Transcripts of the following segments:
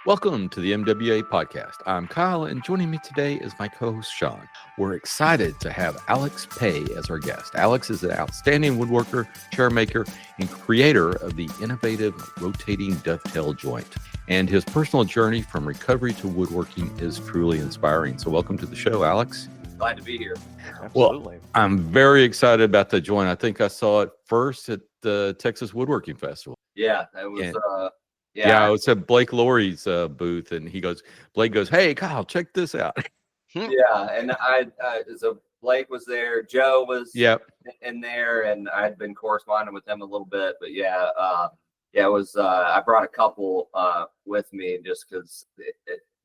Welcome to the MWA podcast. I'm Kyle, and joining me today is my co-host Sean. We're excited to have Alex Peay as our guest. Alex is an outstanding woodworker, chairmaker, and creator of the innovative Rotating Dovetail Joint. And his personal journey from recovery to woodworking is truly inspiring. So welcome to the show, Alex. Glad to be here. Absolutely. Well, I'm very excited about the joint. I think I saw it first at the Texas Woodworking Festival. Yeah, it was. Yeah, I was at Blake Laurie's booth, and Blake goes, "Hey, Kyle, check this out." Yeah, and so Blake was there, Joe was in there, and I had been corresponding with him a little bit, but it was. I brought a couple with me just because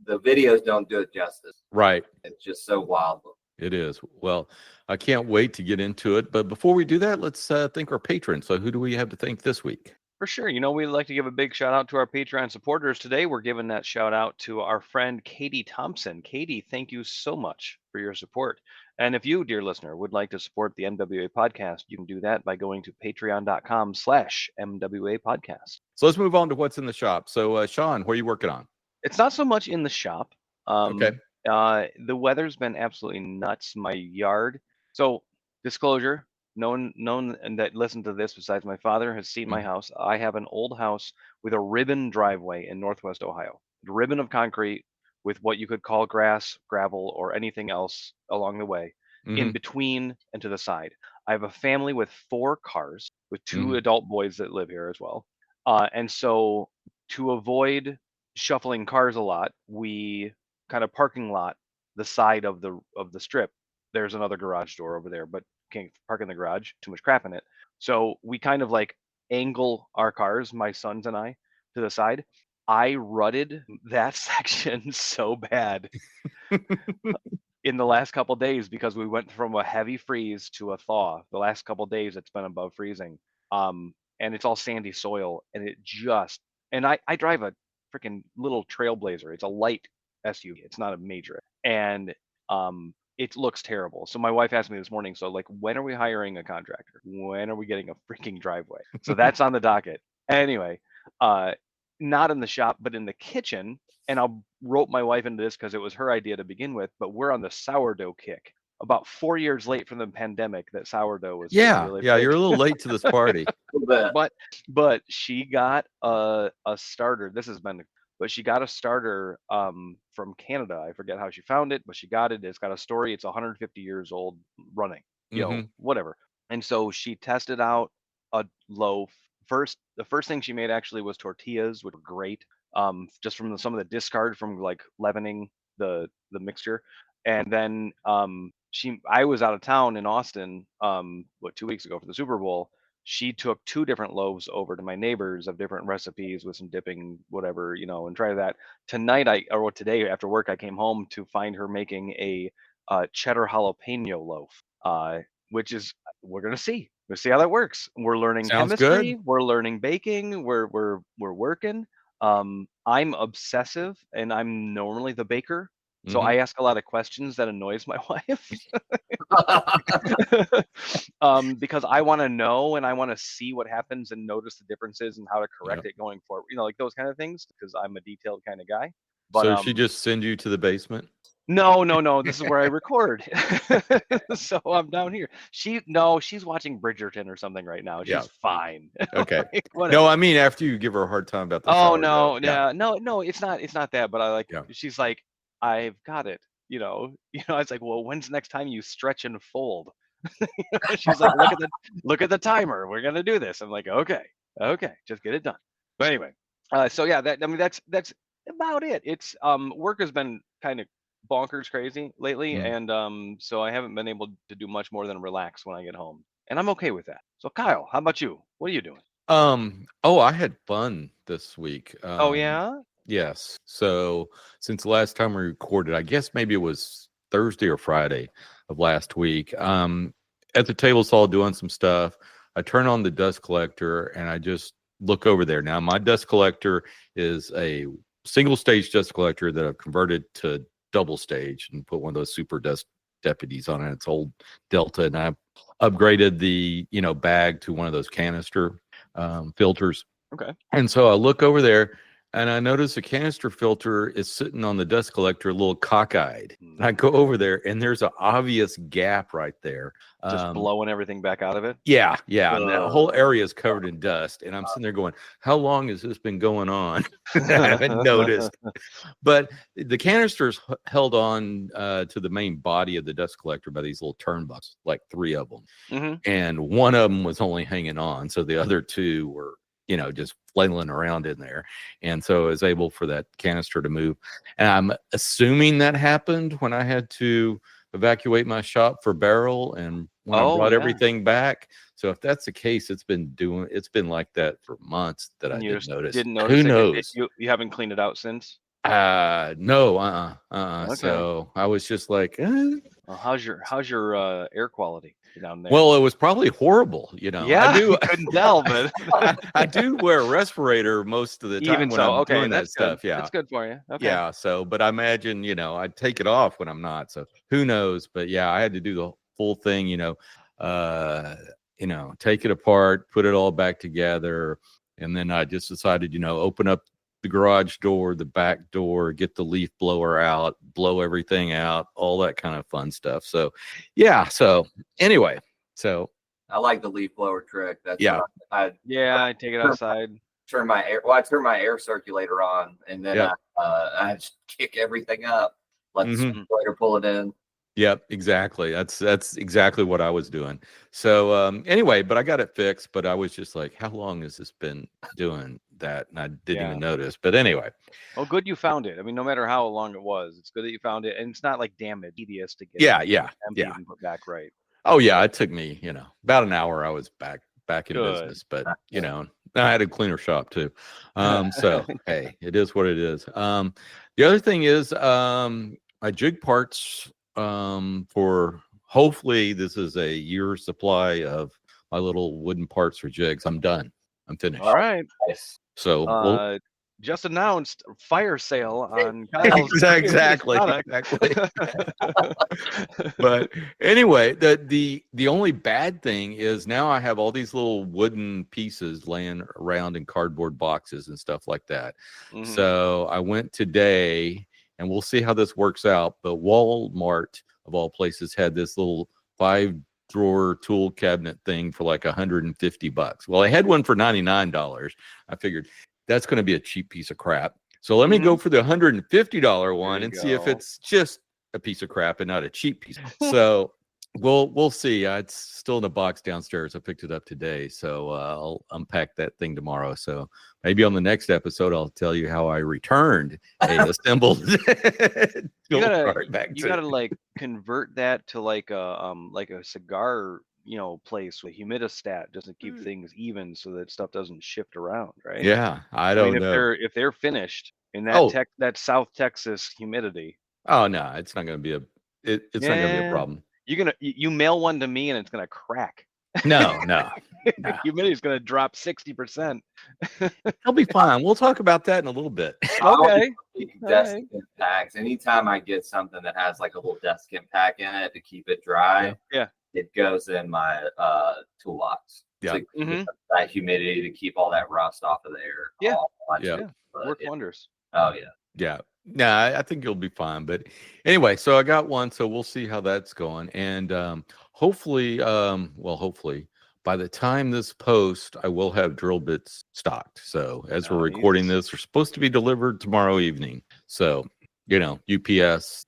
the videos don't do it justice. Right. It's just so wild. It is. Well, I can't wait to get into it. But before we do that, let's thank our patrons. So who do we have to thank this week? For sure. We'd like to give a big shout out to our Patreon supporters today. We're giving that shout out to our friend Katie Thompson. Katie, thank you so much for your support. And if you, dear listener, would like to support the MWA podcast, you can do that by going to patreon.com/MWA podcast. So let's move on to what's in the shop. So Sean, what are you working on? It's not so much in the shop. Okay. The weather's been absolutely nuts. My yard. So disclosure, no one that listened to this besides my father has seen my house. I have an old house with a ribbon driveway in Northwest Ohio. A ribbon of concrete with what you could call grass, gravel, or anything else along the way, in between and to the side. I have a family with 4 cars with 2 adult boys that live here as well. And so to avoid shuffling cars a lot, we kind of parking lot the side of the strip. There's another garage door over there, but can't park in the garage, too much crap in it. So we kind of like angle our cars, my sons and I, to the side. I rutted that section so bad in the last couple of days because we went from a heavy freeze to a thaw. The last couple of days it's been above freezing. And it's all sandy soil, and I drive a freaking little Trailblazer. It's a light SUV. It's not a major. And it looks terrible. So my wife asked me this morning, so like, when are we hiring a contractor? When are we getting a freaking driveway? So that's on the docket. Anyway, not in the shop, but in the kitchen. And I'll rope my wife into this because it was her idea to begin with, but we're on the sourdough kick. About 4 years late from the pandemic, that sourdough was really big. You're a little late to this party. But she got a starter. But she got a starter from Canada. I forget how she found it, but she got it. It's got a story. It's 150 years old running, whatever. And so she tested out a loaf. The first thing she made actually was tortillas, which were great. Just from some of the discard from like leavening the mixture. And then I was out of town in Austin 2 weeks ago for the Super Bowl. She took 2 different loaves over to my neighbors of different recipes with some dipping, whatever, and try that. Today after work, I came home to find her making a cheddar jalapeno loaf, which is, we're going to see. We'll see how that works. We're learning chemistry. Good. We're learning baking. We're working. I'm obsessive, and I'm normally the baker. So I ask a lot of questions that annoys my wife because I want to know and I want to see what happens and notice the differences and how to correct it going forward. Like those kind of things, because I'm a detailed kind of guy. But, so she just send you to the basement? No. This is where I record. So I'm down here. She's watching Bridgerton or something right now. She's fine. Okay. No, I mean, after you give her a hard time about the no, it's not that. But she's like, I've got it. It's like, well, when's the next time you stretch and fold? She's like, look at the timer. We're gonna do this. I'm like, okay, just get it done. But anyway, that's about it. It's work has been kind of bonkers crazy lately, and so I haven't been able to do much more than relax when I get home, and I'm okay with that. So Kyle, how about you? What are you doing? I had fun this week. Oh yeah. Yes. So since the last time we recorded, I guess maybe it was Thursday or Friday of last week, at the table saw doing some stuff. I turn on the dust collector and I just look over there. Now, my dust collector is a single stage dust collector that I've converted to double stage and put one of those super dust deputies on it. It's old Delta, and I upgraded the bag to one of those canister filters. Okay. And so I look over there and I noticed a canister filter is sitting on the dust collector a little cockeyed. And I go over there, and there's an obvious gap right there. Just blowing everything back out of it? Yeah. And that whole area is covered in dust. And I'm sitting there going, how long has this been going on? I haven't noticed. But the canisters held on to the main body of the dust collector by these little turnbuckles, like 3 of them. And one of them was only hanging on. So the other 2 were, just flailing around in there. And so I was able for that canister to move. And I'm assuming that happened when I had to evacuate my shop for barrel and when I brought everything back. So if that's the case, it's been like that for months that I didn't notice. Who knows? You haven't cleaned it out since? No. Okay. So I was just like, Well, how's your air quality down there? Well, it was probably horrible, Yeah, I couldn't tell, but I do wear a respirator most of the time even when so. I'm Okay, doing that that's stuff. good. Yeah, that's good for you. Okay. Yeah. So, but I imagine, I take it off when I'm not. So who knows? But yeah, I had to do the full thing. Take it apart, put it all back together, and then I just decided, open up the garage door, the back door, get the leaf blower out, blow everything out, all that kind of fun stuff. So, yeah. So anyway, I like the leaf blower trick. That's I take it outside. I turn my air circulator on, and then I just kick everything up, let the circulator pull it in. Yep, exactly. That's exactly what I was doing. So anyway, but I got it fixed. But I was just like, how long has this been doing that? And I didn't even notice. But anyway. Oh, good you found it. I mean, no matter how long it was, it's good that you found it, and it's not like damaged, tedious to get. And put back right. Oh yeah, it took me about an hour. I was back in business, but I had a cleaner shop too. So hey, it is what it is. The other thing is my jig parts. For hopefully this is a year's supply of my little wooden parts for jigs. I'm done. I'm finished. All right. So just announced fire sale on Kyle's exactly. But anyway, the only bad thing is now I have all these little wooden pieces laying around in cardboard boxes and stuff like that. So I went today, and we'll see how this works out. But Walmart, of all places, had this little 5-drawer tool cabinet thing for like $150. Well, I had one for $99. I figured that's going to be a cheap piece of crap. So let me go for the $150 one and see if it's just a piece of crap and not a cheap piece. So we'll see. It's still in a box downstairs. I picked it up today, so I'll unpack that thing tomorrow. So maybe on the next episode, I'll tell you how I returned a assembled you gotta like convert that to like a cigar place with humidistat just to keep things even so that stuff doesn't shift around, right? Yeah, I don't know if they're finished in that that South Texas humidity. Oh no, it's not going to be it's not going to be a problem. You mail one to me and it's gonna crack. No. The humidity is gonna drop 60%. I'll be fine. We'll talk about that in a little bit. Okay. Desiccant packs. Anytime I get something that has like a little desiccant pack in it to keep it dry, it goes in my toolbox. Yeah. That humidity to keep all that rust off of there. Work wonders. Oh yeah. Yeah. Nah, I think you'll be fine. But anyway, so I got one, so we'll see how that's going. And hopefully, by the time this post, I will have drill bits stocked. So as we're recording this, they're supposed to be delivered tomorrow evening. So, UPS,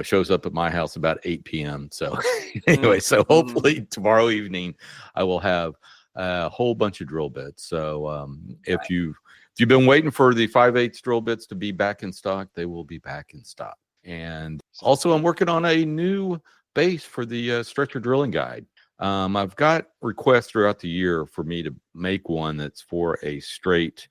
shows up at my house about 8 p.m. So anyway, so hopefully tomorrow evening I will have a whole bunch of drill bits. So if you've been waiting for the 5/8 drill bits to be back in stock, they will be back in stock. And also I'm working on a new base for the stretcher drilling guide. I've got requests throughout the year for me to make one that's for a straight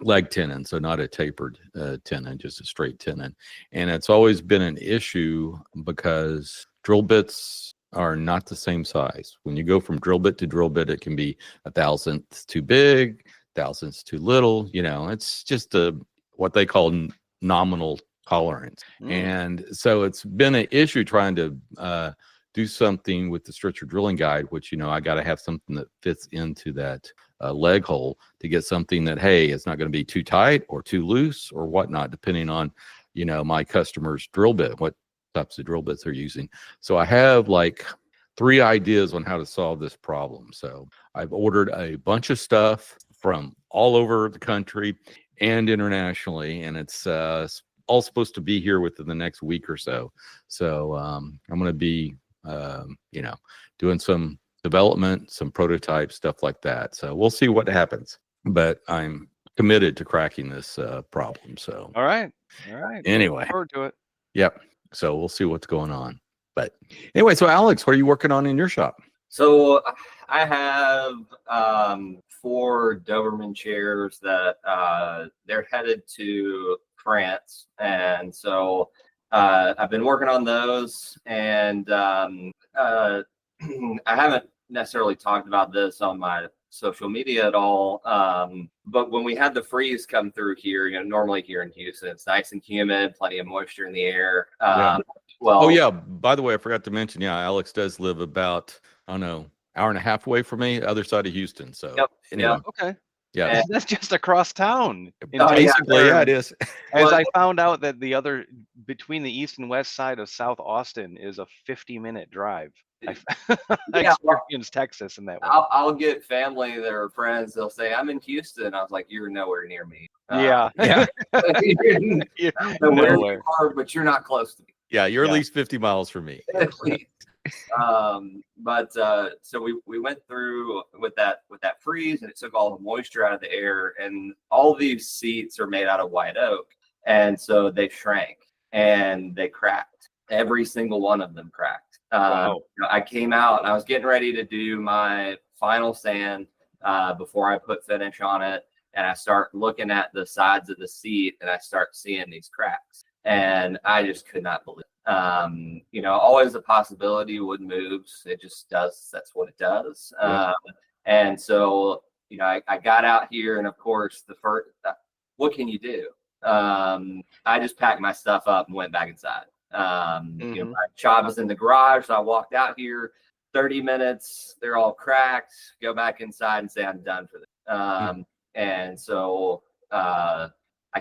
leg tenon, so not a tapered tenon, just a straight tenon. And it's always been an issue because drill bits are not the same size. When you go from drill bit to drill bit, it can be 1/1000th too big, 1/1000th too little. It's just what they call nominal tolerance. And so it's been an issue trying to do something with the stretcher drilling guide, which I got to have something that fits into that leg hole to get something that, hey, it's not going to be too tight or too loose or whatnot, depending on, my customer's drill bit, what types of drill bits they're using. So I have like 3 ideas on how to solve this problem. So I've ordered a bunch of stuff from all over the country and internationally, and it's all supposed to be here within the next week or so. So I'm going to be, doing some development, some prototype stuff like that. So we'll see what happens, but I'm committed to cracking this problem. So All right. Anyway, Look forward to it. Yep. So we'll see what's going on. But anyway, so Alex, what are you working on in your shop? So I have 4 Doberman chairs that they're headed to France, and so I've been working on those, and I haven't necessarily talked about this on my social media at all. But when we had the freeze come through here, normally here in Houston, it's nice and humid, plenty of moisture in the air. Well, oh yeah. By the way, I forgot to mention, Alex does live about, I don't know, hour and a half away from me, other side of Houston. So anyway, Okay. Yeah, And- That's just across town. basically, yeah, it is. As I found out that the other between the east and west side of South Austin is a 50-minute drive. I experienced Texas in that way. I'll get family that are friends. They'll say, "I'm in Houston." I was like, "You're nowhere near me." Yeah. You're nowhere Nowhere. you are, but you're not close to me. Yeah, you're Yeah. at least 50 miles from me. At least. So we went through with that freeze, and it took all the moisture out of the air, and all these seats are made out of white oak, and so they shrank and they cracked. Every single one of them cracked. Wow. I came out and I was getting ready to do my final sand before I put finish on it, and I start looking at the sides of the seat, and I start seeing these cracks, and I just could not believe it. Always a possibility. Wood moves. It just does. That's what it does. Yeah. And so, I got out here, and of course, the first, what can you do? I just packed my stuff up and went back inside. My shop is in the garage, so I walked out here. 30 minutes, they're all cracked. Go back inside and say I'm done for this. And so I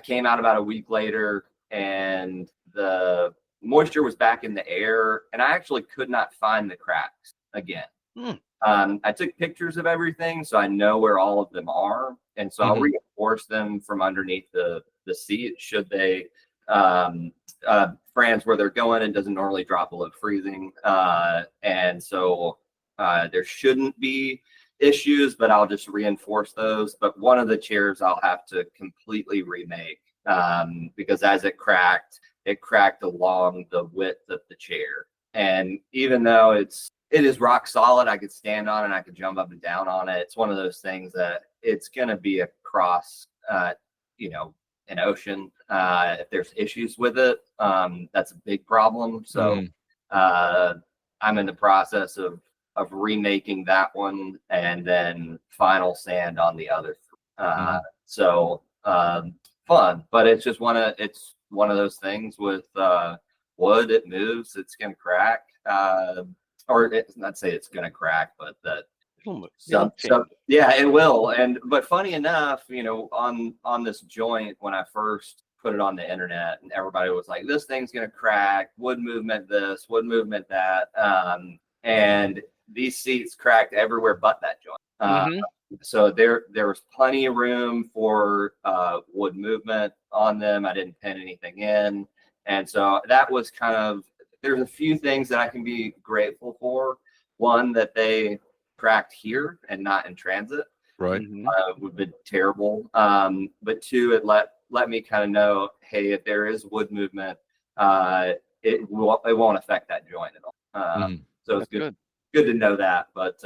came out about a week later, and the moisture was back in the air, and I actually could not find the cracks again. I took pictures of everything, so I know where all of them are, and so I'll reinforce them from underneath the seat should they France where they're going. It doesn't normally drop below freezing, and so there shouldn't be issues, but I'll just reinforce those. But one of the chairs I'll have to completely remake because as it cracked along the width of the chair, and even though it is rock solid, I could stand on it, I could jump up and down on it. It's one of those things that it's going to be across an ocean. If there's issues with it, that's a big problem. So I'm in the process of remaking that one, and then final sand on the other. So fun, but it's just one of those things with wood. It moves. It's gonna crack, or it's not say it's gonna crack, but that. So yeah, it will. But funny enough, on this joint, when I first put it on the internet, and everybody was like, "This thing's gonna crack. Wood movement this, wood movement that," and these seats cracked everywhere but that joint. So there was plenty of room for wood movement on them. I didn't pin anything in, and so that was kind of. There's a few things that I can be grateful for. One, that they cracked here and not in transit, right? Would have been terrible. But 2, it let me kind of know, hey, if there is wood movement, it won't affect that joint at all. So it's good to know that. But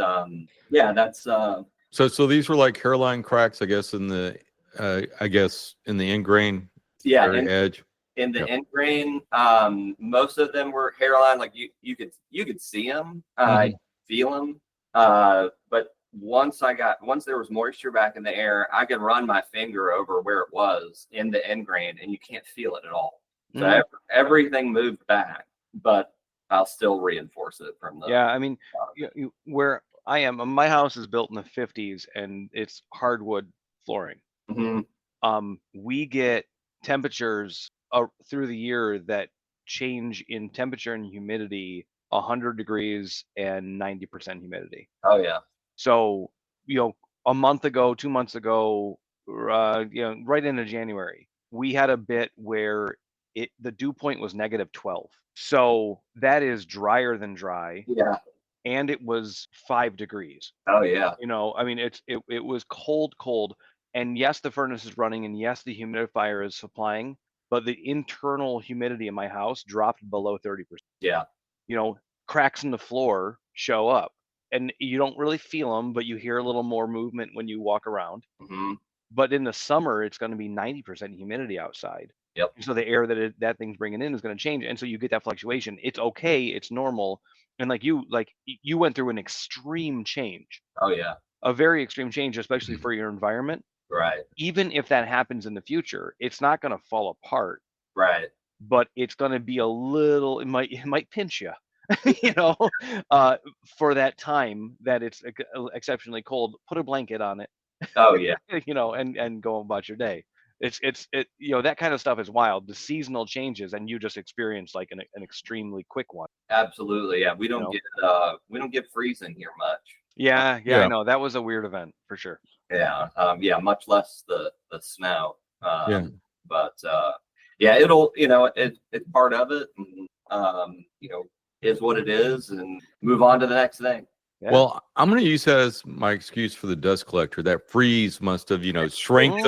that's so these were like hairline cracks, I guess, in the end grain edge. In the end grain, most of them were hairline. Like you could see them, feel them. But once there was moisture back in the air, I could run my finger over where it was in the end grain, and you can't feel it at all. So everything moved back, but I'll still reinforce it from the. Yeah, I mean, where I am. My house is built in the 50s and it's hardwood flooring. We get temperatures through the year that change in temperature and humidity 100 degrees and 90% humidity. Oh yeah. So, a month ago, 2 months ago, right into January, we had a bit where the dew point was -12. So that is drier than dry. Yeah. And it was 5 degrees. Oh yeah. I mean, it was cold. And yes, the furnace is running, and yes, the humidifier is supplying, but the internal humidity in my house dropped below 30%. Yeah. Cracks in the floor show up, and you don't really feel them, but you hear a little more movement when you walk around. But in the summer, it's going to be 90% humidity outside. Yep. So the air that thing's bringing in is going to change, and so you get that fluctuation. It's okay. It's normal. And you went through an extreme change. Oh yeah. A very extreme change, especially for your environment. Right. Even if that happens in the future, it's not going to fall apart. Right. But it's going to be a little. It might pinch you. For that time that it's exceptionally cold, put a blanket on it. Oh yeah. And go about your day. It that kind of stuff is wild. The seasonal changes, and you just experience like an extremely quick one. Absolutely. Yeah. We don't get freezing here much. Yeah. I know that was a weird event for sure. Yeah. Much less the snow. Yeah. But yeah, it'll it's part of it. And, is what it is, and move on to the next thing. Yeah. Well, I'm going to use that as my excuse for the dust collector. That freeze must have, shrank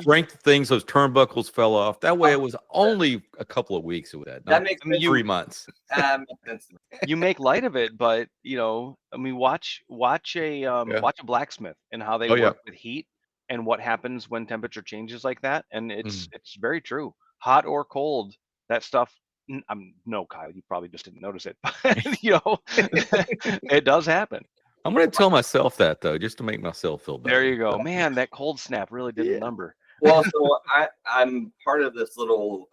shrank the things. Those turnbuckles fell off. That way, it was only a couple of weeks of that. That makes 3 months. You make light of it, but watch a blacksmith and how they work with heat and what happens when temperature changes like that. And it's very true. Hot or cold, that stuff. No, Kyle, you probably just didn't notice it, but it does happen. I'm going to tell myself that though, just to make myself feel better. There you go, man. That cold snap really did a number. Well, so I'm part of this little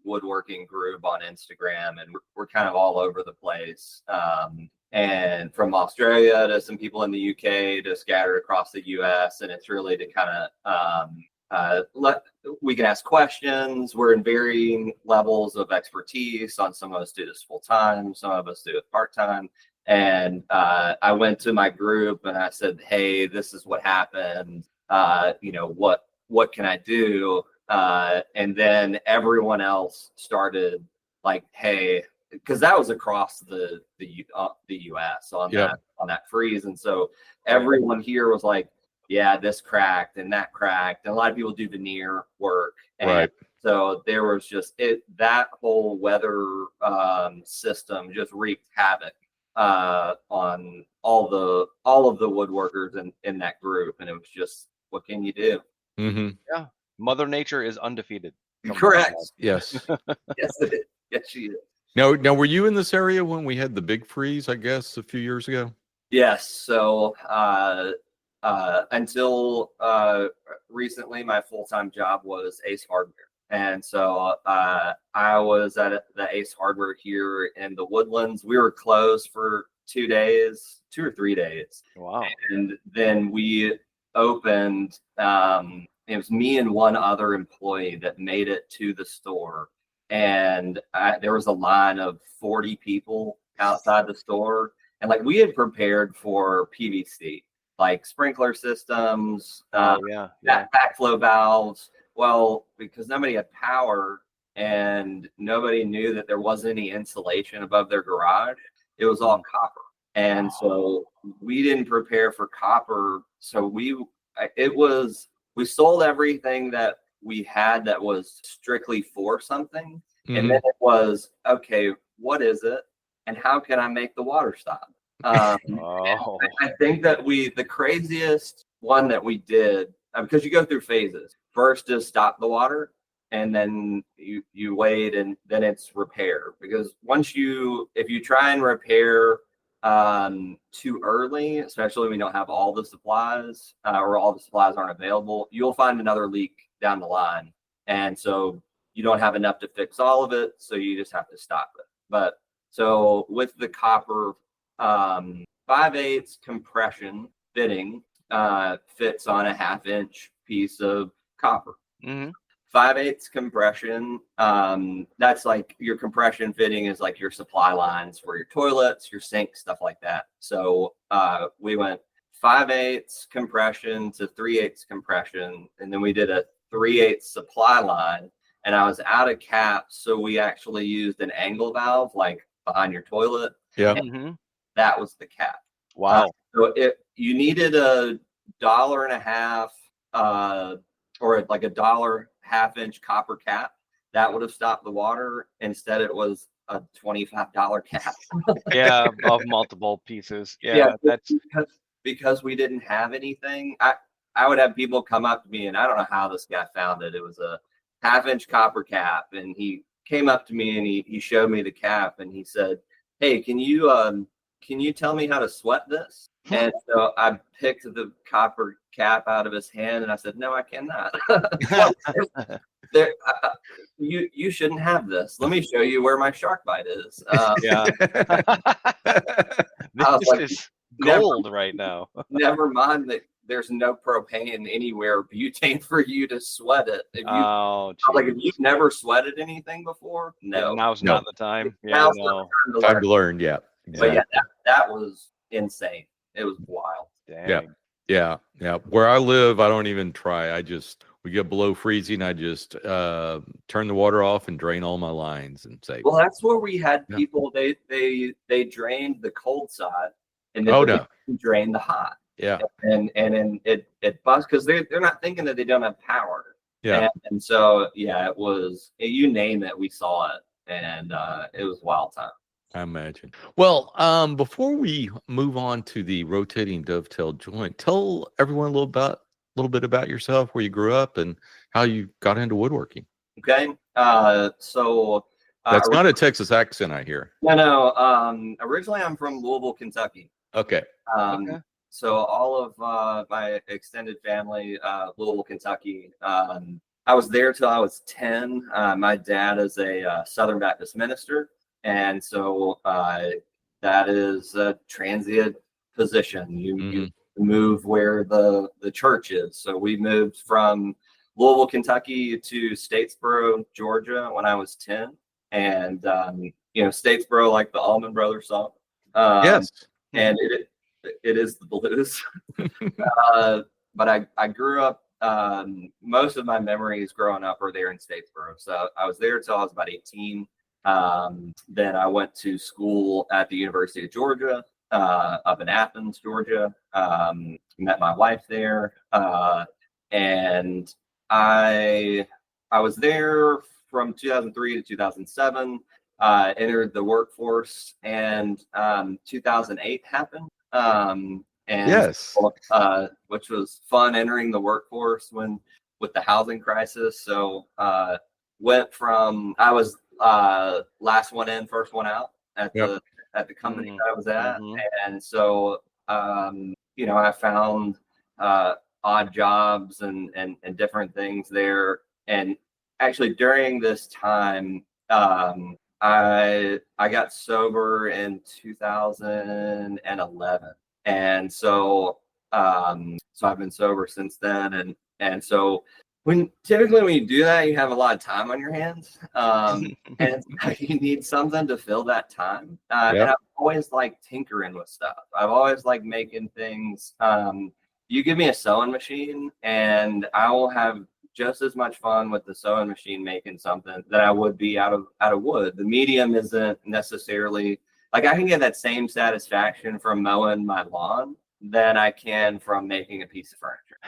woodworking group on Instagram, and we're kind of all over the place. And from Australia to some people in the UK to scattered across the US, and it's really to kind of we can ask questions. We're in varying levels of expertise. On some of us do this full time, some of us do it part time. And I went to my group and I said, "Hey, this is what happened. What can I do?" And then everyone else started like, "Hey," because that was across the U.S. on that freeze, and so everyone here was like, "Yeah, this cracked and that cracked," and a lot of people do veneer work, and so there was just that whole weather system just wreaked havoc on all of the woodworkers in that group, and it was just, what can you do? Yeah, Mother Nature is undefeated. Correct. Yes. Yes, it is. Yes, she is. Now, were you in this area when we had the big freeze? I guess a few years ago. Yes. So until recently, my full-time job was Ace Hardware. And so I was at the Ace Hardware here in the Woodlands. We were closed for 2 or 3 days. Wow. And then we opened, it was me and one other employee that made it to the store. And there was a line of 40 people outside the store. And like, we had prepared for PVC, like sprinkler systems, backflow valves. Well, because nobody had power and nobody knew that there wasn't any insulation above their garage, it was all copper. And so we didn't prepare for copper. So we sold everything that we had that was strictly for something. And then it was, okay, what is it? And how can I make the water stop? I think that the craziest one that we did, because you go through phases. First is stop the water, and then you wait, and then it's repair. Because if you try and repair too early, especially when you don't have all the supplies or all the supplies aren't available, you'll find another leak down the line. And so you don't have enough to fix all of it, so you just have to stop it. But so with the copper, 5/8 compression fitting fits on a 1/2-inch piece of copper. 5/8 compression, that's like your compression fitting is like your supply lines for your toilets, your sinks, stuff like that. So we went 5/8 compression to 3/8 compression, and then we did a 3/8 supply line, and I was out of caps, so we actually used an angle valve like behind your toilet. Yeah. That was the cap. Wow. So if you needed $1.50 or like a $1.50 copper cap, that would have stopped the water. Instead, it was a $25 cap. Yeah, of multiple pieces. Yeah, that's because we didn't have anything. I would have people come up to me, and I don't know how this guy found it. It was a 1/2-inch copper cap, and he came up to me and he showed me the cap, and he said, "Hey, can you tell me how to sweat this?" And so I picked the copper cap out of his hand, and I said, "No, I cannot. You shouldn't have this. Let me show you where my shark bite is." yeah. I was This like, is gold right now. Never mind that there's no propane anywhere, butane for you to sweat it. If you've never sweated anything before, no. Now's not the time. Yeah, Now's no. Time to learn. Yeah. But yeah, that was insane. It was wild. Dang. Yeah. Where I live, I don't even try. We get below freezing. I just turn the water off and drain all my lines and say. Well, that's where we had people. They drained the cold side and then they drained the hot. Yeah. And it busts because they're not thinking that they don't have power. Yeah. And so it was, you name it, we saw it, and it was wild time. I imagine. Well, before we move on to the rotating dovetail joint, tell everyone a little bit about yourself, where you grew up, and how you got into woodworking. Okay. So that's not a Texas accent, I hear. No. Originally, I'm from Louisville, Kentucky. Okay. So all of my extended family, Louisville, Kentucky. I was there till I was 10. My dad is a Southern Baptist minister. And so that is a transient position. You move where the church is. So we moved from Louisville, Kentucky to Statesboro, Georgia when I was 10. And, Statesboro, like the Allman Brothers song. Yes. And it is the blues. But I grew up, most of my memories growing up are there in Statesboro. So I was there till I was about 18. Then I went to school at the University of Georgia, up in Athens, Georgia. Met my wife there, and I was there from 2003 to 2007. Entered the workforce, and 2008 happened. Which was fun, entering the workforce with the housing crisis. So went from, I was last one in, first one out at the company that I was at. And so I found odd jobs and different things there. And actually during this time, I got sober in 2011. And so I've been sober since then. And so typically when you do that, you have a lot of time on your hands, and you need something to fill that time. And I've always liked tinkering with stuff. I've always liked making things. You give me a sewing machine, and I will have just as much fun with the sewing machine making something that I would be out of wood. The medium isn't necessarily like, I can get that same satisfaction from mowing my lawn than I can from making a piece of furniture.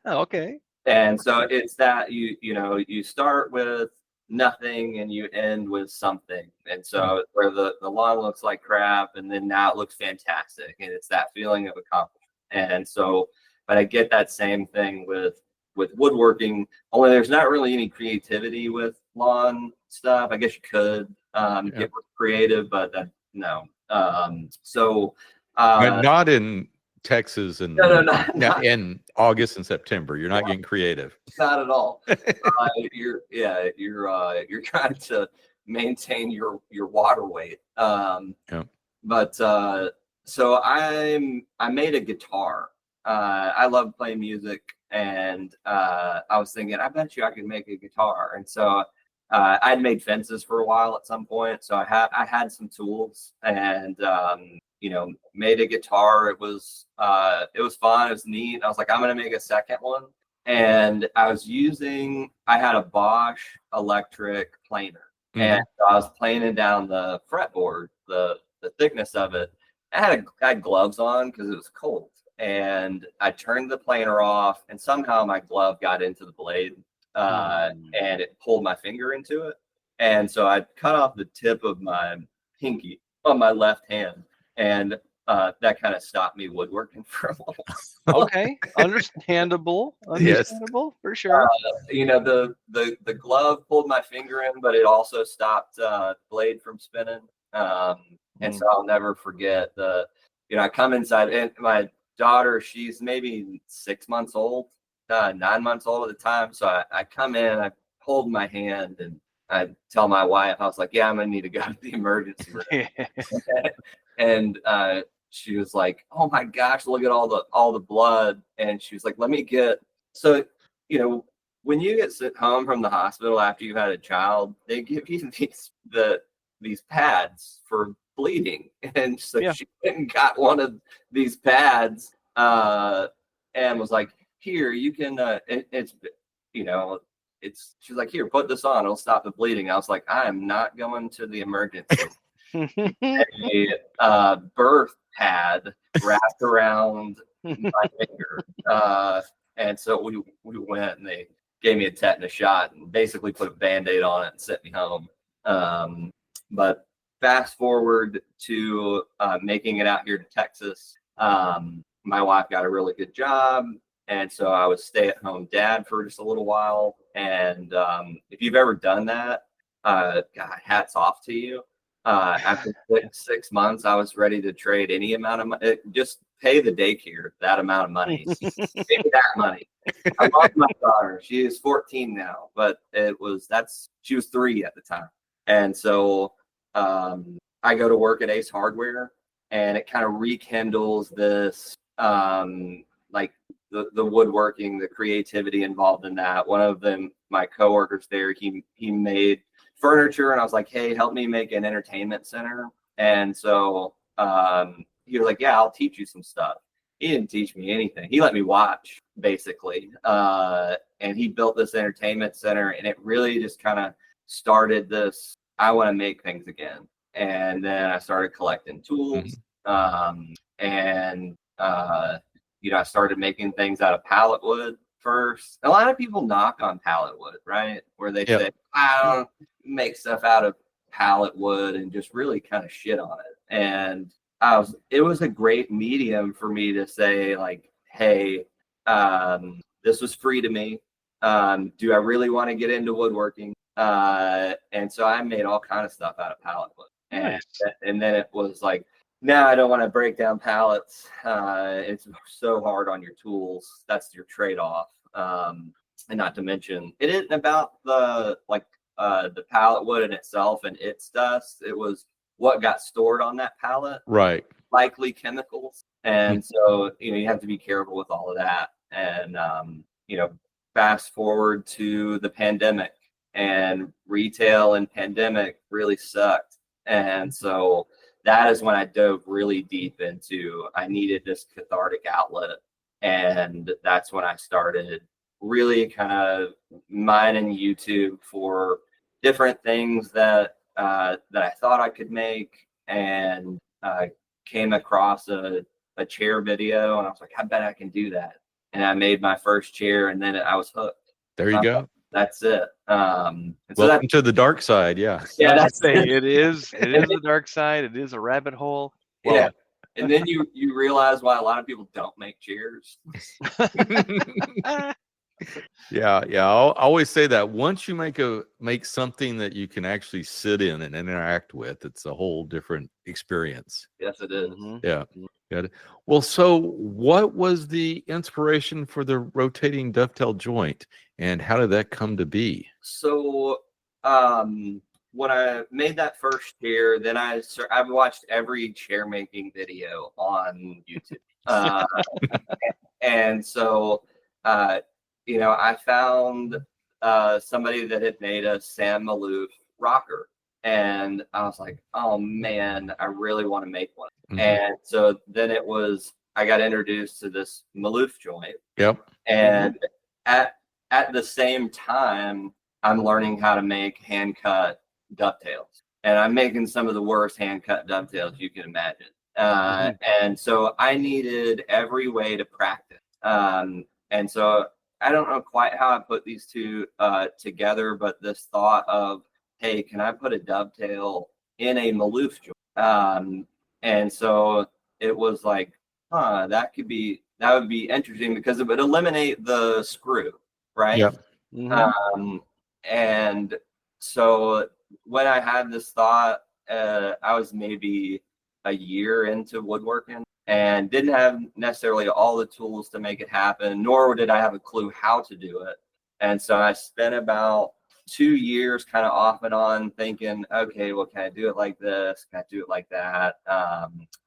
Okay. And so it's that you start with nothing and you end with something. And so where the lawn looks like crap, and then now it looks fantastic, and it's that feeling of accomplishment. And so, but I get that same thing with woodworking, only there's not really any creativity with lawn stuff. I guess you could get creative, but no. Not in Texas and not in August and September. You're not getting creative. Not at all. You're trying to maintain your water weight. But So I made a guitar. I love playing music, and I was thinking, I bet you I could make a guitar. And so I'd made fences for a while at some point, so I had some tools, and made a guitar. It was fun. It was neat. I was like, I'm gonna make a second one, and I had a Bosch electric planer, and I was planing down the fretboard, the thickness of it. I had gloves on because it was cold, and I turned the planer off, and somehow my glove got into the blade, and it pulled my finger into it, and so I cut off the tip of my pinky on my left hand, and that kind of stopped me woodworking for a little while. Okay, understandable for sure. The glove pulled my finger in, but it also stopped blade from spinning. And so I'll never forget I come inside, and my daughter, she's maybe 6 months old, 9 months old at the time. So I come in, I hold my hand, and I tell my wife, I was like, yeah, I'm going to need to go to the emergency room. And she was like, oh my gosh, look at all the blood. And she was like, let me get, so, when you get sent home from the hospital after you've had a child, they give you these pads for bleeding, and so she went and got one of these pads, and was like, here, you can she's like, here, put this on, it'll stop the bleeding. I was like, I am not going to the emergency. A birth pad wrapped around my finger, and so we went, and they gave me a tetanus shot and basically put a Band-Aid on it and sent me home. But fast forward to making it out here to Texas. My wife got a really good job, and so I was stay-at-home dad for just a little while. And if you've ever done that, God, hats off to you. After 6 months, I was ready to trade any amount of money. Just pay the daycare that amount of money. Pay that money. I love my daughter. She is 14 now, but she was 3 at the time. And so I go to work at Ace Hardware, and it kind of rekindles this, like the woodworking, the creativity involved in that. One of them, my coworkers there, he made furniture, and I was like, hey, help me make an entertainment center. And so he was like, yeah, I'll teach you some stuff. He didn't teach me anything. He let me watch, basically. And he built this entertainment center, and it really just kind of started this, I want to make things again. And then I started collecting tools. I started making things out of pallet wood first. A lot of people knock on pallet wood, right? Where they say, I don't make stuff out of pallet wood, and just really kind of shit on it. And it was a great medium for me to say, like, hey, this was free to me. Do I really want to get into woodworking? And so I made all kind of stuff out of pallet wood. Nice. And then it was like, now I don't want to break down pallets. It's so hard on your tools. That's your trade-off. And not to mention, it isn't about the pallet wood in itself and its dust. It was what got stored on that pallet. Right. Likely chemicals. And so, you have to be careful with all of that. And, fast forward to the pandemic, and retail and pandemic really sucked. And so that is when I dove really deep into, I needed this cathartic outlet. And that's when I started really kind of mining YouTube for different things that I thought I could make, and came across a chair video, and I was like, I bet I can do that. And I made my first chair, and then I was hooked. There you go. That's it. Welcome to the dark side. Yeah. Yeah, that's it. It is the dark side. It is a rabbit hole. Well, yeah. And then you realize why a lot of people don't make chairs. Yeah. I'll always say that once you make something that you can actually sit in and interact with, it's a whole different experience. Yes, it is. Yeah. Got it. Well, so what was the inspiration for the rotating dovetail joint, and how did that come to be? So when I made that first chair, then I've watched every chair making video on YouTube. And so, I found somebody that had made a Sam Maloof rocker. And I was like, oh man, I really want to make one. Mm-hmm. And so then I got introduced to this Maloof joint. Yep. And at the same time, I'm learning how to make hand cut dovetails. And I'm making some of the worst hand cut dovetails you can imagine. And so I needed every way to practice. And so I don't know quite how I put these two together, but this thought of, hey, can I put a dovetail in a Maloof joint? And so it was like, that would be interesting because it would eliminate the screw, right? Yep. Mm-hmm. And so when I had this thought, I was maybe a year into woodworking and didn't have necessarily all the tools to make it happen, nor did I have a clue how to do it. And so I spent about 2 years kind of off and on thinking, okay, well, can I do it like this? Can I do it like that?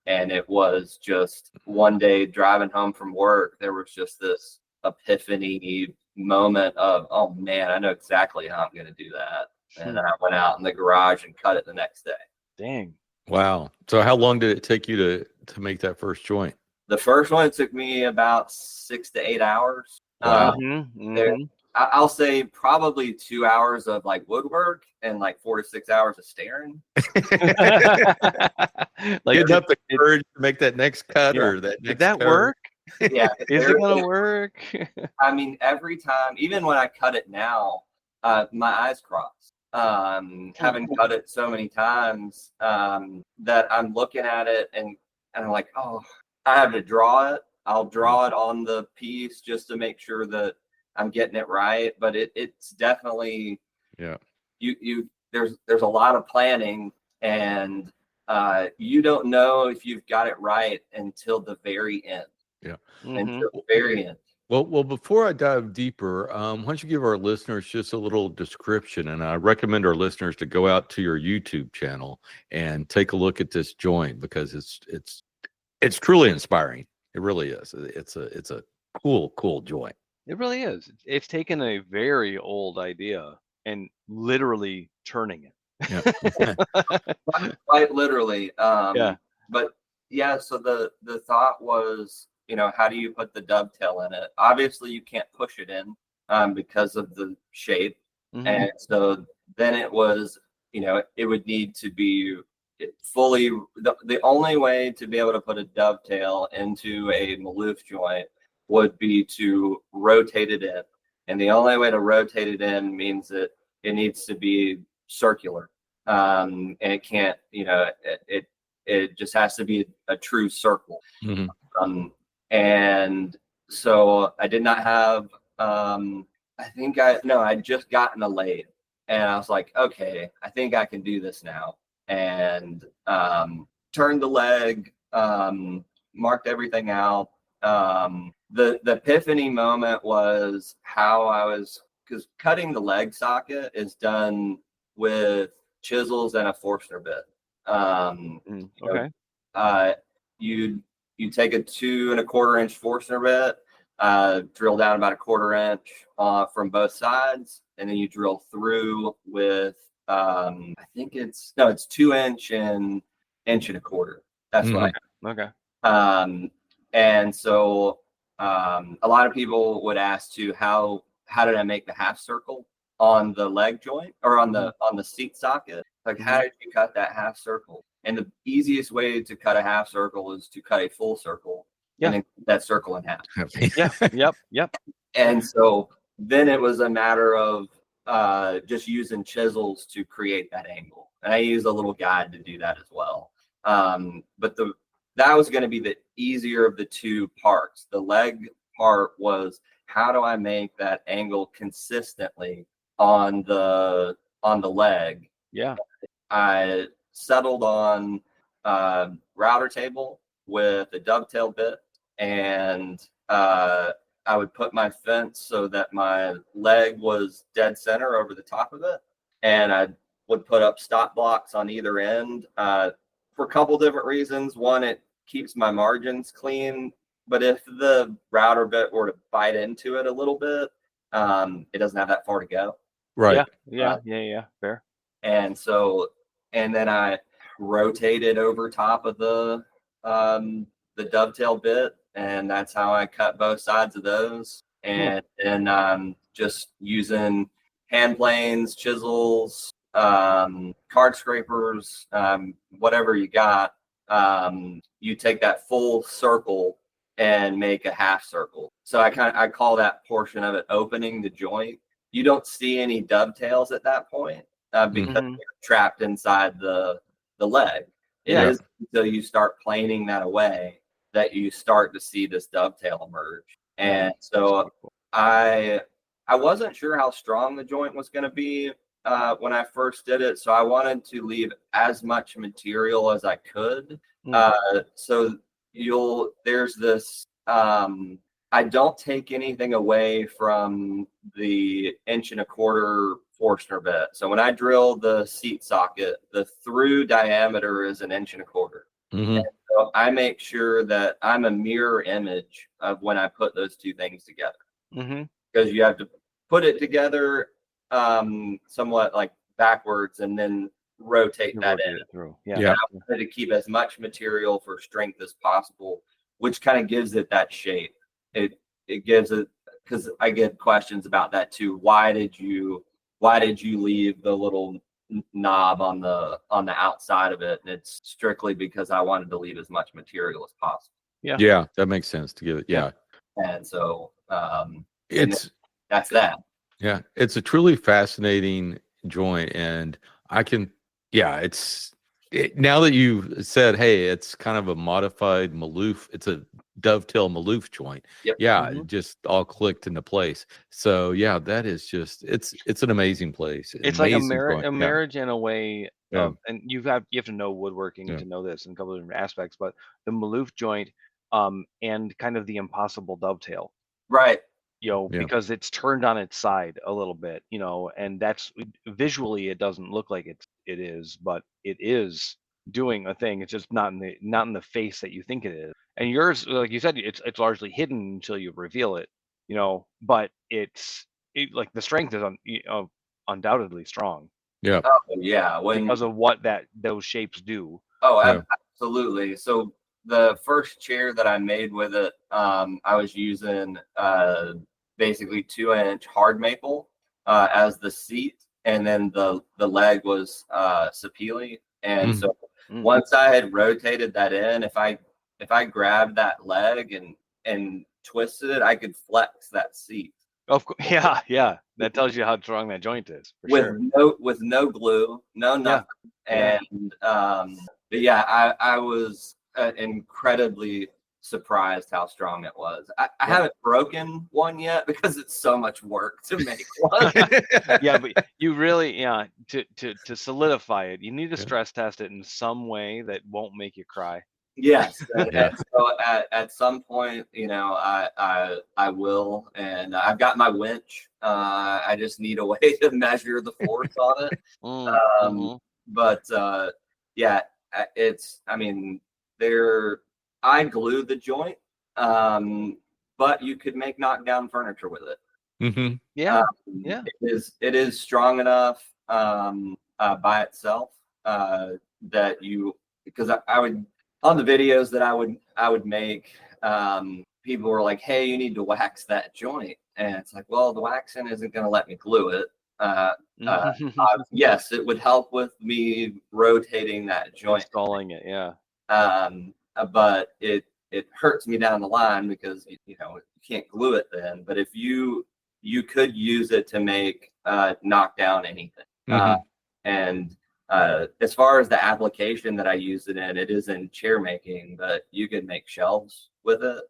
And it was just one day driving home from work, there was just this epiphany moment of, oh man, I know exactly how I'm going to do that. And then I went out in the garage and cut it the next day. Dang. Wow. So how long did it take you to make that first joint? The first one took me about 6 to 8 hours. Wow. I'll say probably 2 hours of like woodwork and like 4 to 6 hours of staring. Like getting up the courage to make that next cut or that next Did that cut. Work? Yeah. Is it gonna work? I mean, every time, even when I cut it now, my eyes cross. Having cut it so many times that I'm looking at it and I'm like, oh, I have to draw it. I'll draw it on the piece just to make sure that I'm getting it right. But it's definitely, there's a lot of planning, and you don't know if you've got it right until the very end. Yeah. Until the very end. Well, before I dive deeper, why don't you give our listeners just a little description? And I recommend our listeners to go out to your YouTube channel and take a look at this joint because it's truly inspiring. It really is. It's a cool joint. It really is. It's taken a very old idea and literally turning it. Yeah. Quite literally. Yeah. But yeah, so the thought was, how do you put the dovetail in it? Obviously, you can't push it in because of the shape. Mm-hmm. And so then it was, it would need to be fully, the only way to be able to put a dovetail into a Maloof joint would be to rotate it in. And the only way to rotate it in means that it needs to be circular. And it can't, it just has to be a true circle. Mm-hmm. And so I did not have, I'd just gotten a lathe and I was like, okay, I think I can do this now. And turned the leg, marked everything out. The epiphany moment was because cutting the leg socket is done with chisels and a Forstner bit. Okay. You take a 2 1/4 inch Forstner bit, drill down about 1/4 inch from both sides, and then you drill through with I think it's 2 inch and 1 1/4 inch. That's right. Okay. And so a lot of people would ask how did I make the half circle on the leg joint or on the seat socket? Like, how did you cut that half circle? And the easiest way to cut a half circle is to cut a full circle and then cut that circle in half. Yep. And so then it was a matter of just using chisels to create that angle. And I used a little guide to do that as well. But that was going to be the easier of the two parts. The leg part was, how do I make that angle consistently on the leg? Yeah. I settled on router table with a dovetail bit, and I would put my fence so that my leg was dead center over the top of it, and I would put up stop blocks on either end for a couple different reasons. One, it keeps my margins clean, but if the router bit were to bite into it a little bit, it doesn't have that far to go. Right. Yeah. Fair. And then I rotated over top of the dovetail bit, and that's how I cut both sides of those. And then just using hand planes, chisels, card scrapers, whatever you got, you take that full circle and make a half circle. So I call that portion of it opening the joint. You don't see any dovetails at that point because you're trapped inside the leg. It is until you start planing that away that you start to see this dovetail emerge. And so I wasn't sure how strong the joint was going to be when I first did it. So I wanted to leave as much material as I could. So there's this, I don't take anything away from the 1 1/4" Forstner bit. So when I drill the seat socket, the through diameter is 1 1/4". And so I make sure that I'm a mirror image of when I put those two things together. Because you have to put it together somewhat like backwards and then rotate that in. Through. I wanted to keep as much material for strength as possible, which kind of gives it that shape. It gives it, because I get questions about that too. Why did you leave the little knob on the outside of it? And it's strictly because I wanted to leave as much material as possible. Yeah, that makes sense to give it. Yeah. And so that's that. Yeah, it's a truly fascinating joint, and I can, now that you've said, hey, it's kind of a modified Maloof, it's a dovetail Maloof joint. Yep. It just all clicked into place. So that is just, it's an amazing place. It's like a marriage in a way. And you have to know woodworking to know this in a couple of different aspects, but the Maloof joint and kind of the impossible dovetail. Right. Because it's turned on its side a little bit, and that's visually it doesn't look like it is, but it is doing a thing. It's just not in the face that you think it is. And yours, like you said, it's largely hidden until you reveal it, but like the strength is undoubtedly strong. Yeah. Oh yeah. Because of what those shapes do. Oh, absolutely. So the first chair that I made with it, I was using basically 2-inch hard maple as the seat, and then the leg was sapele. And so once I had rotated that in, if I grabbed that leg and twisted it, I could flex that seat. Of course, yeah. That tells you how strong that joint is. With no glue, no nothing. And but I was incredibly surprised how strong it was. I haven't broken one yet because it's so much work to make one. But you really to solidify it, you need to stress test it in some way that won't make you cry. Yes. And so at some point, I will, and I've got my winch. I just need a way to measure the force on it. But it's, I glued the joint, but you could make knockdown furniture with it. It is strong enough by itself that because I would, on the videos that I would make, people were like, hey, you need to wax that joint. And it's like, well, the waxing isn't going to let me glue it. Yes, it would help with me rotating that joint. Installing it, but it hurts me down the line because you can't glue it then. But if you could use it to make knock down anything. And as far as the application that I use it in, it is in chair making, but you could make shelves with it.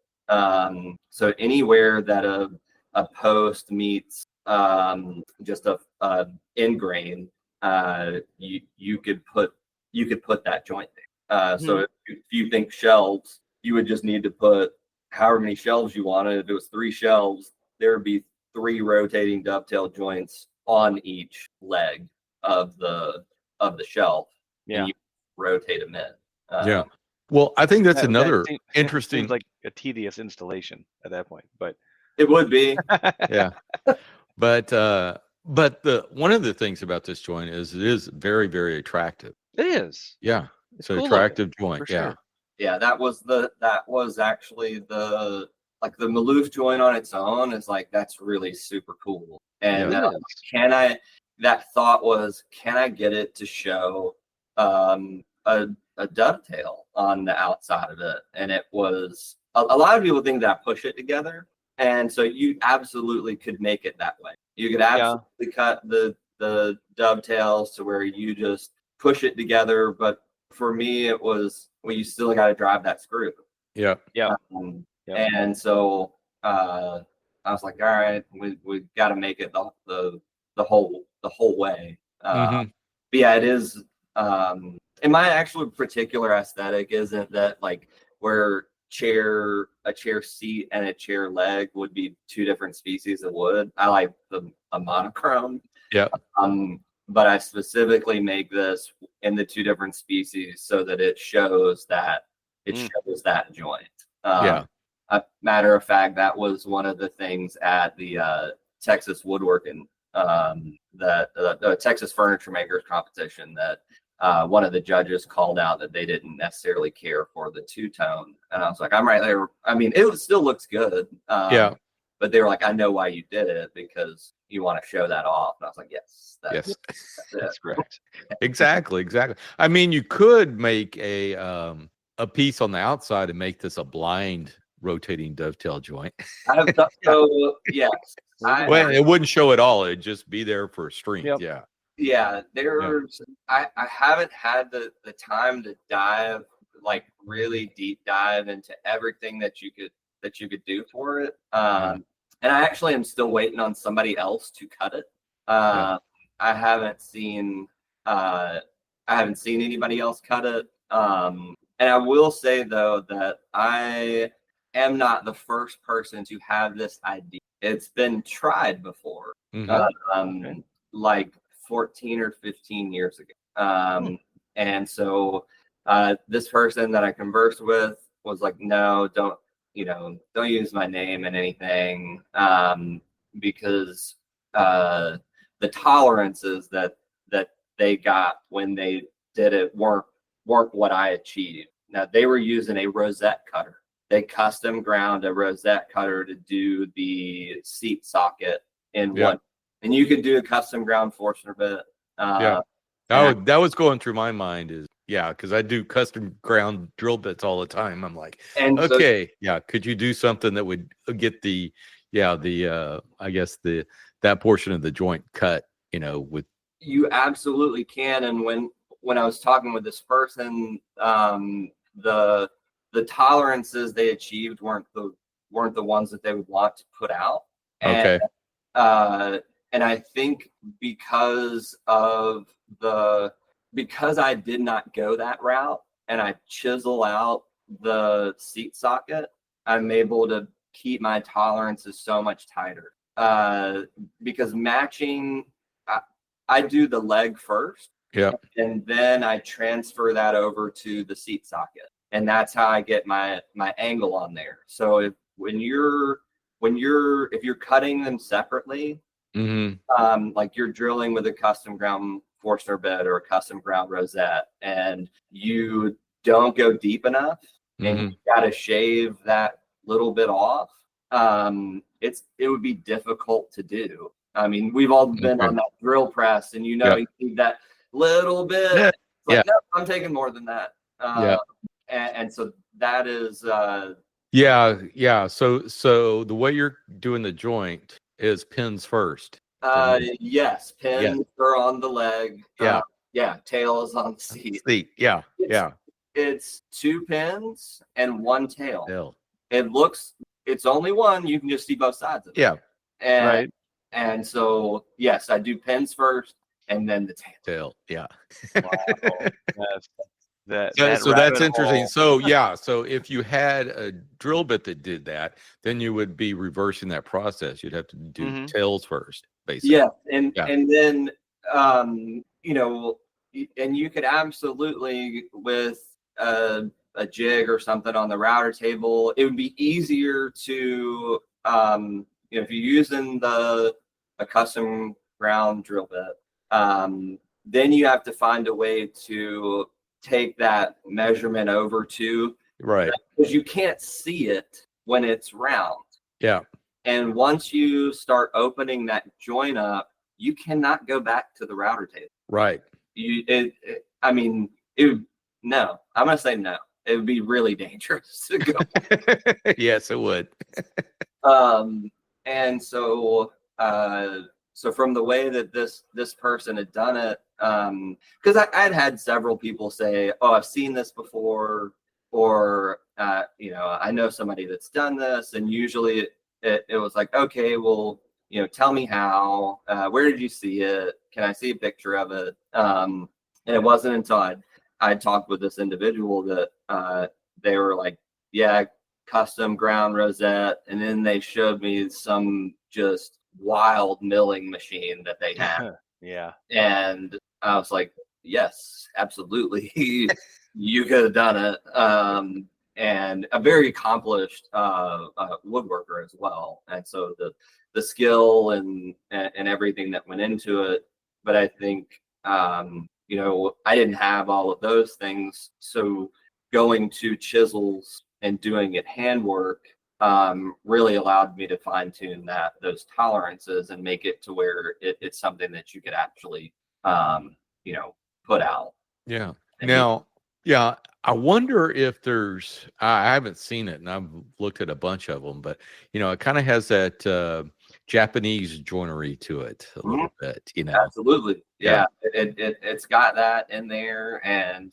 So anywhere that a post meets just a end grain, you could put that joint there. So if you think shelves, you would just need to put however many shelves you wanted. If it was 3 shelves, there would be 3 rotating dovetail joints on each leg. of the shelf, Yeah. and you rotate them in. Yeah. Well, I think that's another seems, interesting. seems like a tedious installation at that point, but It would be. Yeah. But the one of the things about this joint is it is very, very attractive. it is. Yeah. It's It's an cool attractive joint. for Yeah. sure. Yeah, that was actually the Maloof joint on its own is like, that's really super cool. And It is. that thought was, can I get it to show a dovetail on the outside of it? And it was a lot of people think that I push it together, and so you absolutely could make it that way. You could absolutely cut the dovetails to where you just push it together, but for me it was, well, you still got to drive that screw. Yeah. Yeah. And so I was like, all right, we got to make it the whole way. But yeah, it is. And my actual particular aesthetic isn't that like where a chair seat and a chair leg would be two different species of wood. I like a monochrome. Yeah. But I specifically make this in the two different species so that it shows that shows that joint. Yeah. Matter of fact, that was one of the things at the Texas woodworking, the Texas furniture makers competition, that one of the judges called out that they didn't necessarily care for the two-tone, and I was like, I'm right there. I mean, it still looks good. Yeah. But they were like, I know why you did it, because you want to show that off. And I was like, yes, That's correct. Exactly. I mean, you could make a piece on the outside and make this a blind rotating dovetail joint. I have done, so yes. Well, it wouldn't show at all. It'd just be there for strength. Yep. Yeah. Yeah, there's I haven't had the time to dive, like really deep dive into everything that you could do for it. And I actually am still waiting on somebody else to cut it. I haven't seen anybody else cut it. And I will say though that I am not the first person to have this idea. It's been tried before. Like 14 or 15 years ago. And so this person that I conversed with was like, no, don't use my name in anything, because the tolerances that they got when they did it weren't what I achieved. Now, they were using a rosette cutter. They custom ground a rosette cutter to do the seat socket in one. And you could do a custom ground Forstner bit. That was going through my mind because I do custom ground drill bits all the time. I'm like, could you do something that would get I guess that portion of the joint cut, with. You absolutely can. And when I was talking with this person, the tolerances they achieved weren't the ones that they would want to put out. And I think because I did not go that route and I chisel out the seat socket, I'm able to keep my tolerances so much tighter. Because matching, I do the leg first. Yeah. And then I transfer that over to the seat socket. And that's how I get my angle on there. So if you're cutting them separately, like you're drilling with a custom ground Forstner bit or a custom ground rosette, and you don't go deep enough, and you got to shave that little bit off, it would be difficult to do. I mean, we've all been on that drill press, and you need that little bit. No, I'm taking more than that. And so that is So the way you're doing the joint is pins first. Yes, pins are on the leg. Tail is on the seat. It's two pins and one tail. It's only one. You can just see both sides of it. And so yes, I do pins first and then the tail. So that's interesting. So if you had a drill bit that did that, then you would be reversing that process. You'd have to do tails first, basically. And then you know, and you could absolutely with a jig or something on the router table, it would be easier to, if you're using a custom ground drill bit, then you have to find a way to take that measurement over to, right, because you can't see it when it's round. yeah, And once you start opening that joint up, you cannot go back to the router table. right. No, I'm going to say no. It would be really dangerous to go. Yes, it would. And so from the way that this person had done it, because I'd had several people say, "Oh, I've seen this before," or I know somebody that's done this, and usually it was like, "Okay, well, tell me how. Where did you see it? Can I see a picture of it?" And it wasn't until I talked with this individual that they were like, "Yeah, custom ground rosette," and then they showed me some just wild milling machine that they had. Yeah. And I was like, yes, absolutely. You could have done it. And a very accomplished woodworker as well. And so the skill and everything that went into it. But I think, I didn't have all of those things. So going to chisels and doing it handwork really allowed me to fine tune those tolerances and make it to where it's something that you could actually, put out. Yeah. Now, yeah, I wonder if I haven't seen it and I've looked at a bunch of them, but it kind of has that Japanese joinery to it a little bit, Absolutely. Yeah. It's got that in there, and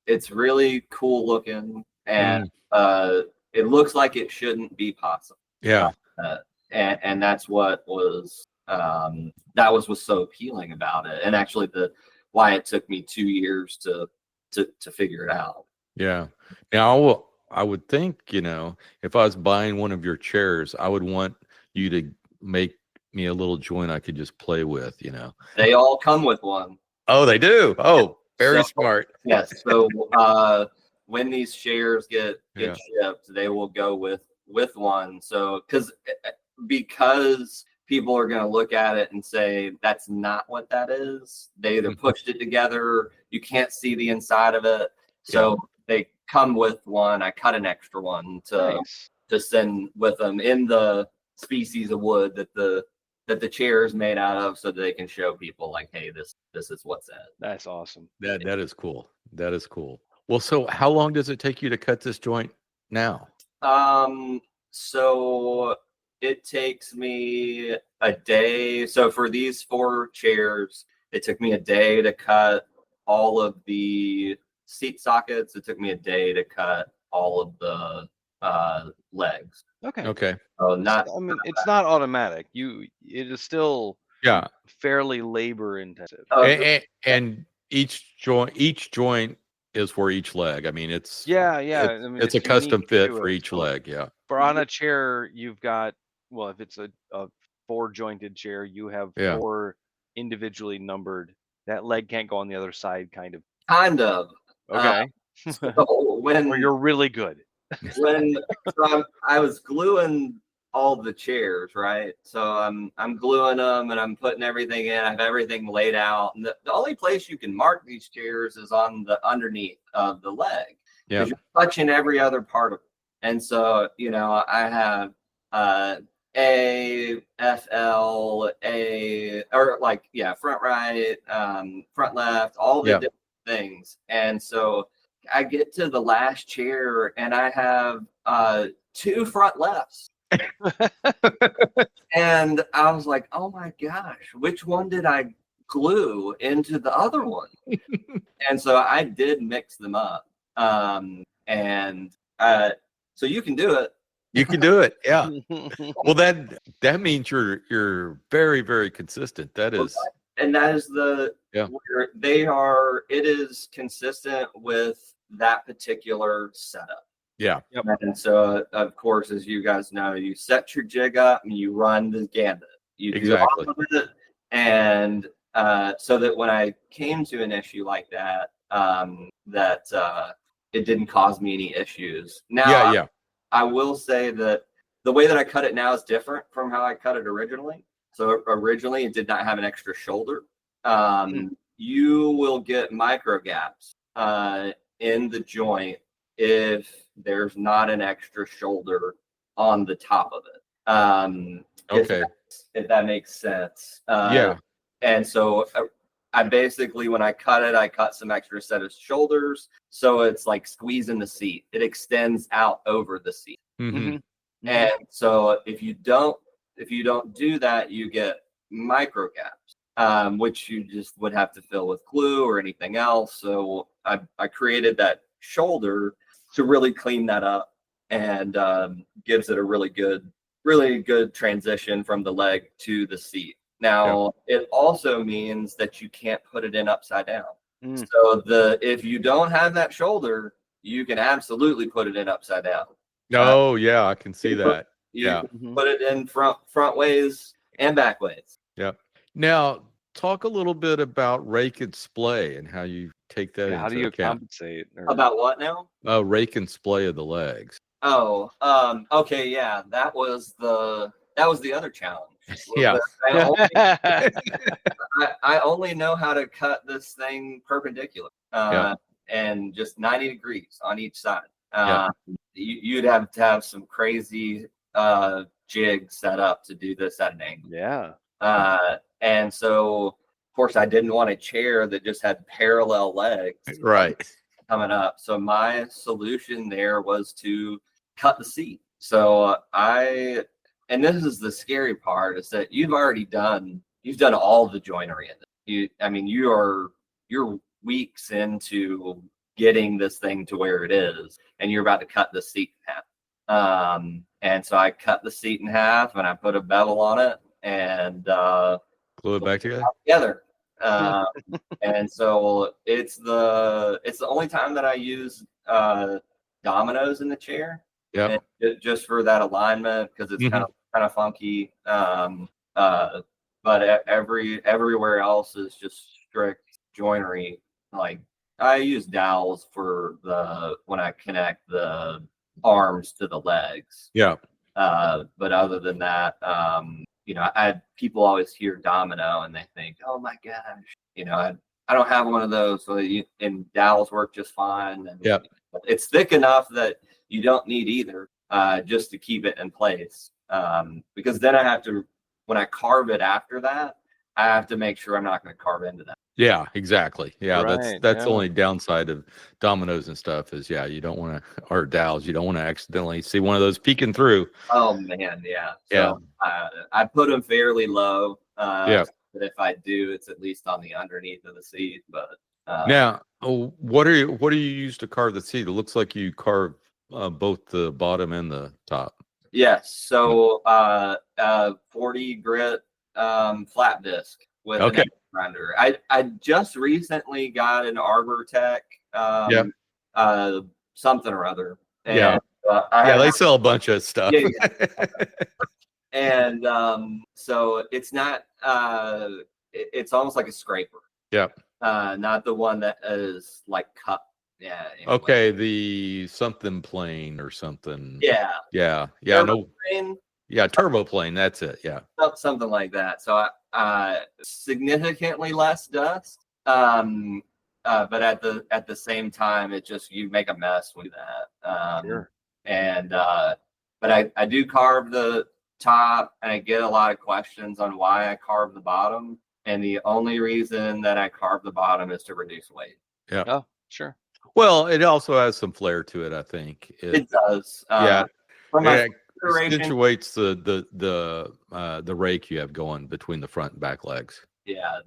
it's really cool looking, and it looks like it shouldn't be possible. Yeah. And that's what was what's so appealing about it, and actually why it took me 2 years to figure it out. Yeah. Now I would think, if I was buying one of your chairs, I would want you to make me a little joint I could just play with, They all come with one. Oh, they do. Oh, very smart. Yes. So when these chairs get shipped, they will go with one. So because people are going to look at it and say that's not what that is. They either pushed it together, you can't see the inside of it. So they come with one. I cut an extra one to send with them in the species of wood that the chair is made out of, so that they can show people like, hey, this is what's in it. That's awesome. That is cool. That is cool. Well, so how long does it take you to cut this joint now? So it takes me a day. So for these 4 chairs, it took me a day to cut all of the seat sockets. It took me a day to cut all of the legs. Okay. So it's not automatic. It is still fairly labor intensive. And each joint is for each leg. I mean, it's it's a custom fit for each leg. Yeah. For on a chair, you've got, well, if it's a 4-jointed chair, you have 4 individually numbered. That leg can't go on the other side, kind of. Okay. So when you're really good. I was gluing all the chairs, right? So I'm gluing them and I'm putting everything in. I have everything laid out. And the only place you can mark these chairs is on the underneath of the leg. Yeah. You're touching every other part of it. And so, I have A, FL, A, or front right, front left, all the different things. And so I get to the last chair and I have 2 front lefts. And I was like, oh my gosh, which one did I glue into the other one? And so I did mix them up. So you can do it. You can do it. Yeah. Well, that means you're very, very consistent. That is. And that is where they are. It is consistent with that particular setup. Yeah. Yep. And so, of course, as you guys know, you set your jig up and you run the gambit. You do all of it, And so that when I came to an issue like that, it didn't cause me any issues. Now, I will say that the way that I cut it now is different from how I cut it originally. So originally it did not have an extra shoulder. You will get micro gaps in the joint if there's not an extra shoulder on the top of it. If that makes sense. And so I basically, when I cut some extra set of shoulders, so it's like squeezing the seat. It extends out over the seat. And so if you don't do that, you get micro gaps, which you just would have to fill with glue or anything else. So I created that shoulder to really clean that up, and gives it a really good transition from the leg to the seat. Now, it also means that you can't put it in upside down. So if you don't have that shoulder, you can absolutely put it in upside down. I can see that. You can put it in front ways and back ways. Now, talk a little bit about rake and splay and how you take that into account. How do you compensate? About what now? Rake and splay of the legs. Okay, yeah, that was the other challenge. I only know how to cut this thing perpendicular, and just 90 degrees on each side. You'd have to have some crazy jig set up to do this at an angle. And so, of course, I didn't want a chair that just had parallel legs coming up. So my solution there was to cut the seat. So and this is the scary part, is that you've done all the joinery in it. You're weeks into getting this thing to where it is, and you're about to cut the seat in half. And so I cut the seat in half, and I put a bevel on it, and glue it back together. And so it's the only time that I use dominoes in the chair. Just for that alignment, because it's kind of funky. But everywhere else is just strict joinery. Like I use dowels for when I connect the arms to the legs. But other than that, people always hear domino and they think, oh my gosh, I don't have one of those. So and dowels work just fine. And it's thick enough that you don't need either, just to keep it in place. Because then I have to, when I carve it after that, I have to make sure I'm not going to carve into that. Yeah, exactly. That's the only downside of dominoes and stuff is you don't want to, or dowels, you don't want to accidentally see one of those peeking through. Oh man, So I put them fairly low. But if I do, it's at least on the underneath of the seat. But now, what do you use to carve the seat? It looks like you carve both the bottom and the top. Yes. So 40 grit flat disc with an grinder. I just recently got an Arbor Tech something or other. And, they sell a bunch of stuff. And so it's not it's almost like a scraper. Not the one that is like cut. Okay, the something plane or something. Turbo plane. Turbo plane, that's it. Something like that. So significantly less dust. But at the same time, it just, you make a mess with that. And but I do carve the top, and I get a lot of questions on why I carve the bottom. And the only reason that I carve the bottom is to reduce weight. Oh, sure. Well, it also has some flair to it, I think. It does. It accentuates the rake you have going between the front and back legs.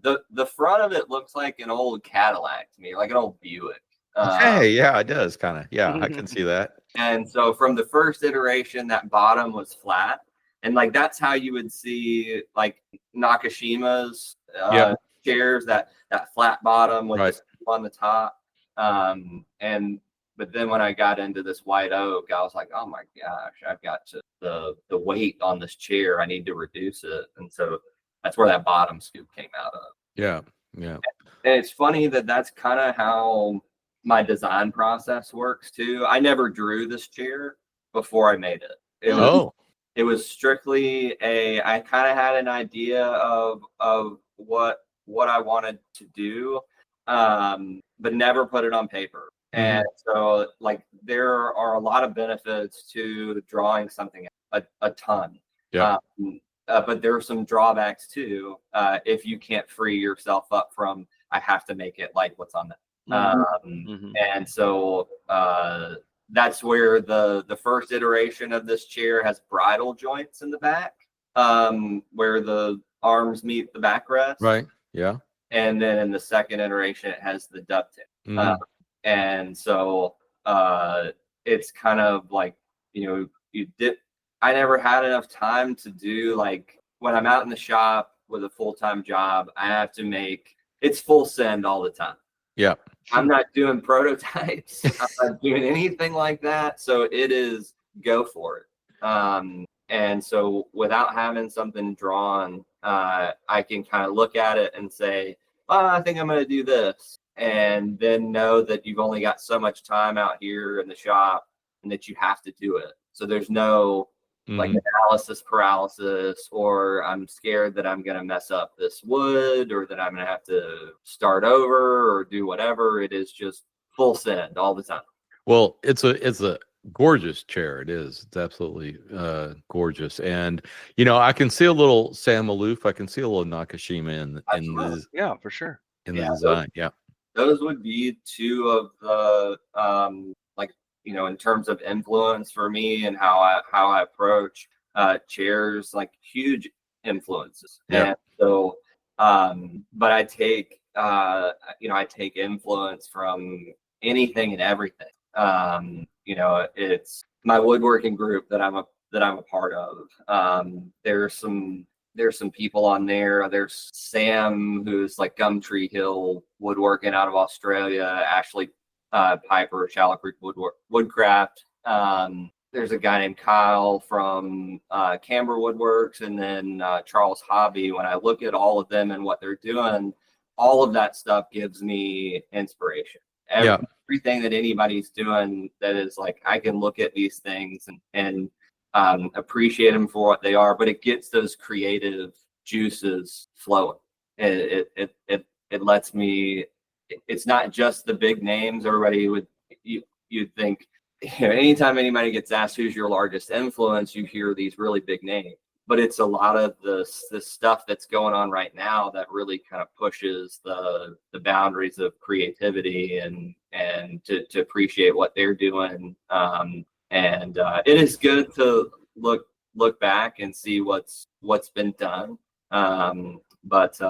The front of it looks like an old Cadillac to me, like an old Buick. It does kind of. I can see that. And so from the first iteration, that bottom was flat, and like that's how you would see like Nakashima's chairs, that flat bottom with the scoop on the top. But then when I got into this white oak, I was like, oh my gosh, I've got the weight on this chair. I need to reduce it. And so that's where that bottom scoop came out of. Yeah. Yeah. And it's funny that that's kind of how my design process works too. I never drew this chair before I made it. It was strictly I kind of had an idea of what I wanted to do, but never put it on paper. And so like there are a lot of benefits to drawing something a ton. Yeah. But there are some drawbacks too. If you can't free yourself up from, I have to make it like what's on that. And so that's where the first iteration of this chair has bridle joints in the back, where the arms meet the backrest. Right. Yeah. And then in the second iteration, it has the dovetail. And so it's kind of like, I never had enough time to do, like, when I'm out in the shop with a full-time job, I have to it's full send all the time. Yeah. I'm not doing prototypes. I'm not doing anything like that. So it is go for it. And so without having something drawn, I can kind of look at it and say, I think I'm going to do this. And then know that you've only got so much time out here in the shop and that you have to do it. So there's no like analysis paralysis, or I'm scared that I'm going to mess up this wood, or that I'm going to have to start over or do whatever. It is just full send all the time. Well, it's a gorgeous chair. It is. It's absolutely gorgeous. And, I can see a little Sam Maloof. I can see a little Nakashima in this. Yeah, for sure. In the design. Those would be two of the, in terms of influence for me and how I approach chairs, like huge influences. Yeah. And so, but I take, I take influence from anything and everything. It's my woodworking group that I'm a part of. There's some people on there. There's Sam, who's like Gumtree Hill Woodworking out of Australia. Ashley Piper, Shallow Creek Woodcraft. There's a guy named Kyle from Camber Woodworks, and then Charles Hobby. When I look at all of them and what they're doing, all of that stuff gives me inspiration. Everything that anybody's doing that is like, I can look at these things and appreciate them for what they are, but it gets those creative juices flowing. It lets me. It's not just the big names. Everybody you'd think, anytime anybody gets asked who's your largest influence, you hear these really big names. But it's a lot of the stuff that's going on right now that really kind of pushes the boundaries of creativity and to appreciate what they're doing. And it is good to look back and see what's been done. But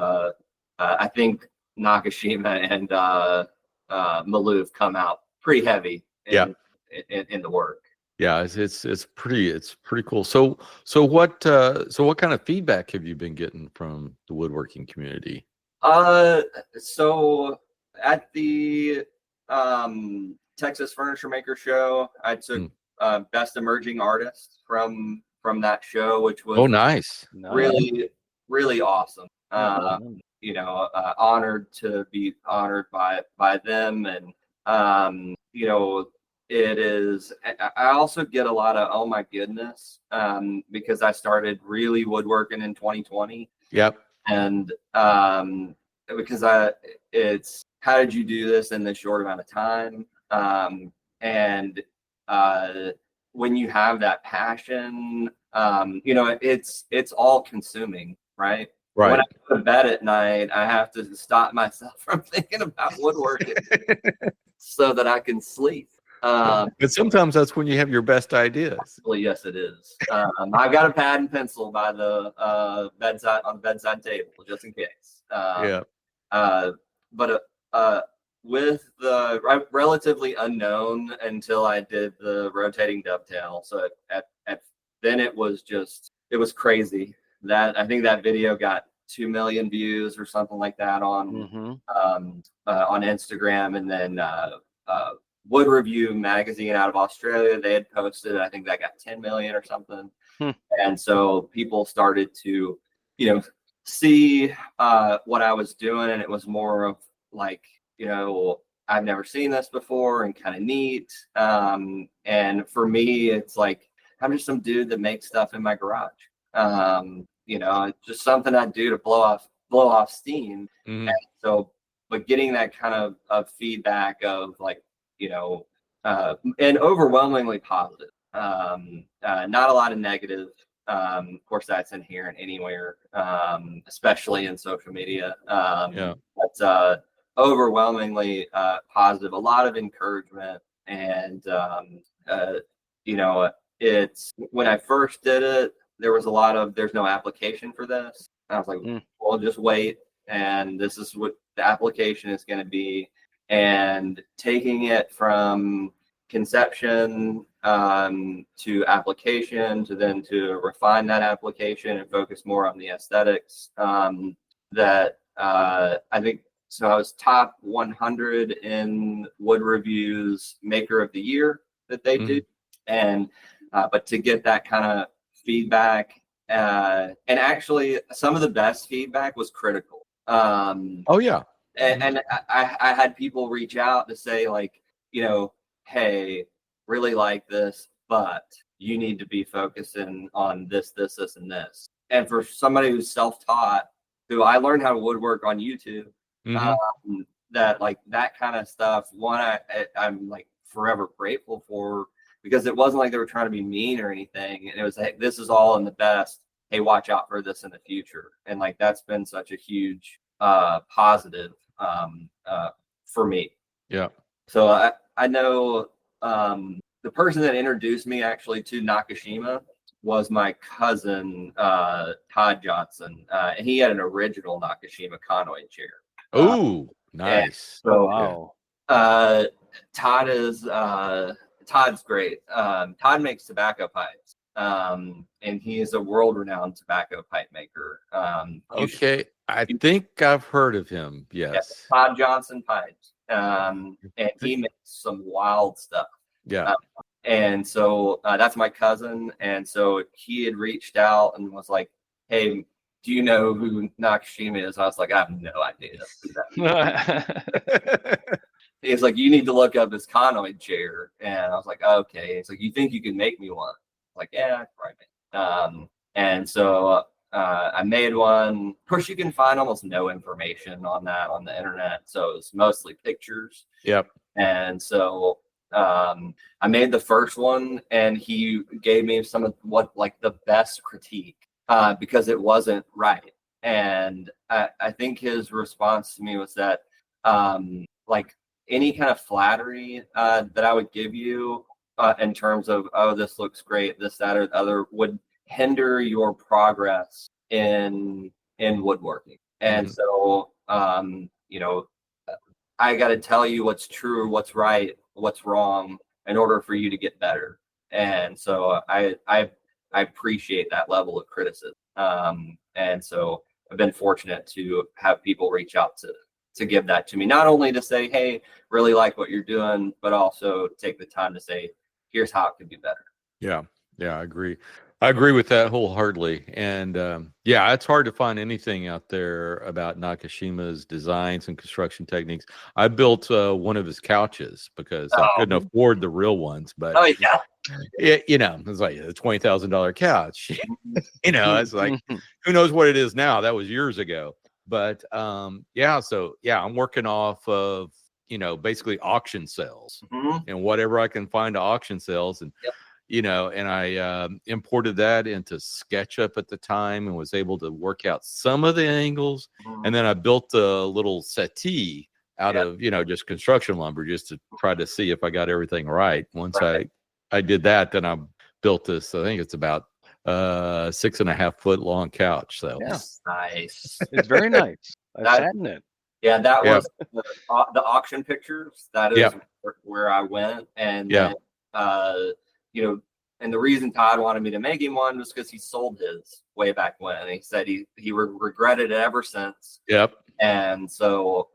I think Nakashima and Maloof come out pretty heavy in the work. Yeah, it's pretty cool. So what kind of feedback have you been getting from the woodworking community? So at the Texas Furniture Maker Show, I took Best Emerging Artist from that show, which was nice. Really, really awesome. Honored to be honored by them, and it is. I also get a lot of, oh my goodness, because I started really woodworking in 2020. Yep. And because it's how did you do this in this short amount of time? And when you have that passion, it's all consuming, right? Right. When I go to bed at night, I have to stop myself from thinking about woodworking so that I can sleep. But sometimes that's when you have your best ideas. Well, yes, it is. I've got a pad and pencil by the bedside table, just in case. But with the relatively unknown until I did the rotating dovetail, so then it was crazy. That I think that video got 2 million views or something like that on Instagram, and then Wood Review magazine out of Australia, they had posted, I think that got 10 million or something. And so people started to, see what I was doing, and it was more of like, I've never seen this before and kind of neat. And for me, it's like I'm just some dude that makes stuff in my garage. It's just something I do to blow off steam. Mhm. And so, but getting that kind of feedback of like, and overwhelmingly positive. Not a lot of negative. Of course, that's inherent anywhere, especially in social media. But overwhelmingly positive. A lot of encouragement, and it's when I first did it, there was a lot of there's no application for this. I was like, well, just wait, and this is what the application is going to be, and taking it from conception to application to refine that application and focus more on the aesthetics. That I think so. I was top 100 in Wood Review's Maker of the Year that they do, and but to get that kind of feedback, and actually some of the best feedback was critical. Oh yeah. And I had people reach out to say like, hey, really like this, but you need to be focusing on this, and this. And for somebody who's self-taught, who I learned how to woodwork on YouTube, that like that kind of stuff, I'm like forever grateful for, because it wasn't like they were trying to be mean or anything. And it was like, this is all in the best. Hey, watch out for this in the future. And like, that's been such a huge positive for me. Yeah. So I know the person that introduced me actually to Nakashima was my cousin, Todd Johnson. And he had an original Nakashima conoid chair. Oh, nice. So wow. Todd's great. Todd makes tobacco pipes. And he is a world-renowned tobacco pipe maker. Okay. I think I've heard of him. Yes. Todd Johnson Pipes. And he makes some wild stuff. Yeah. And so that's my cousin. And so he had reached out and was like, hey, do you know who Nakashima is? I was like, I have no idea. He's like, you need to look up his conoid chair. And I was like, okay. He's like, you think you can make me one? I was like, yeah, right. And so I made one. Of course, you can find almost no information on that on the internet. So it's mostly pictures. Yep. And so I made the first one, and he gave me some of the best critique because it wasn't right. And I think his response to me was that like any kind of flattery that I would give you in terms of, oh, this looks great, this, that, or the other, would hinder your progress in woodworking. And so I got to tell you what's true, what's right, what's wrong in order for you to get better. And so I appreciate that level of criticism. And so I've been fortunate to have people reach out to give that to me, not only to say, hey, really like what you're doing, but also take the time to say, here's how it could be better. Yeah. I agree. I agree with that wholeheartedly. And it's hard to find anything out there about Nakashima's designs and construction techniques. I built one of his couches because I couldn't afford the real ones, but it's like a $20,000 couch. It's like, who knows what it is now? That was years ago. But I'm working off of, basically auction sales and whatever I can find to auction sales. And and I imported that into SketchUp at the time and was able to work out some of the angles. And then I built a little settee out of, just construction lumber, just to try to see if I got everything right. Once I did that, then I built this, I think it's about 6.5 foot long couch. So nice. It's very nice. I've sat in it. Yeah, that was the auction pictures. That is where I went. And and the reason Todd wanted me to make him one was because he sold his way back when. And he said he regretted it ever since. Yep. And so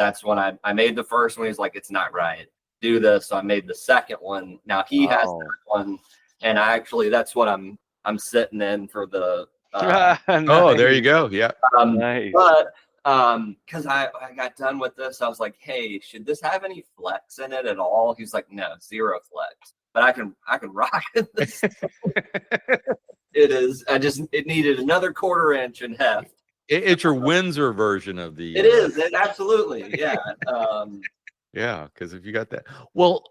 that's when I made the first one. He's like, it's not right. Do this. So I made the second one. Now he has that one, and that's what I'm sitting in for the Oh, there you go. Yeah. Nice. But because I got done with this, I was like, hey, should this have any flex in it at all? He's like, no, 0 flex. But I can rock this. It is. It needed another 1/4 inch in heft. It's your Windsor version of the. It is. It absolutely. Yeah. Yeah, because if you got that, well,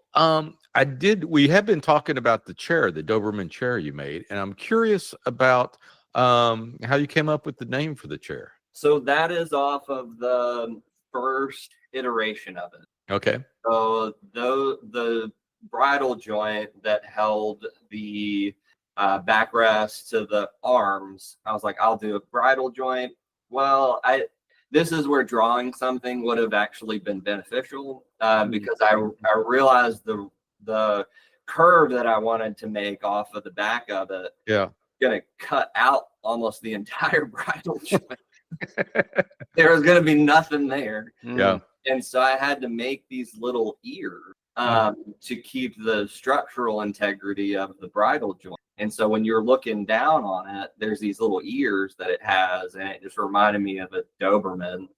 we have been talking about the chair, the Doberman chair you made, and I'm curious about how you came up with the name for the chair. So that is off of the first iteration of it. Okay. So the bridle joint that held the backrest to the arms, I was like, I'll do a bridle joint. Well, this is where drawing something would have actually been beneficial because I realized the curve that I wanted to make off of the back of it, gonna cut out almost the entire bridle joint. There was gonna be nothing there. Yeah. And so I had to make these little ears to keep the structural integrity of the bridle joint. And so when you're looking down on it, there's these little ears that it has, and it just reminded me of a Doberman,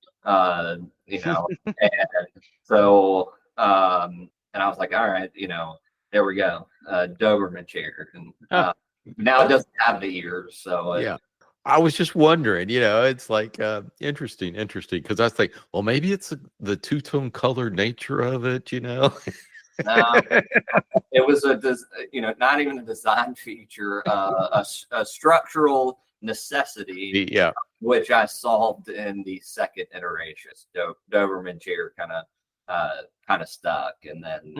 you know. And so, and I was like, all right, you know, there we go, Doberman chair. And now it doesn't have the ears, so yeah. I was just wondering, you know, it's like interesting, because I was like, well, maybe it's the two-tone color nature of it, you know. It was not even a design feature, a structural necessity, which I solved in the second iteration. Doberman chair kind of stuck, and then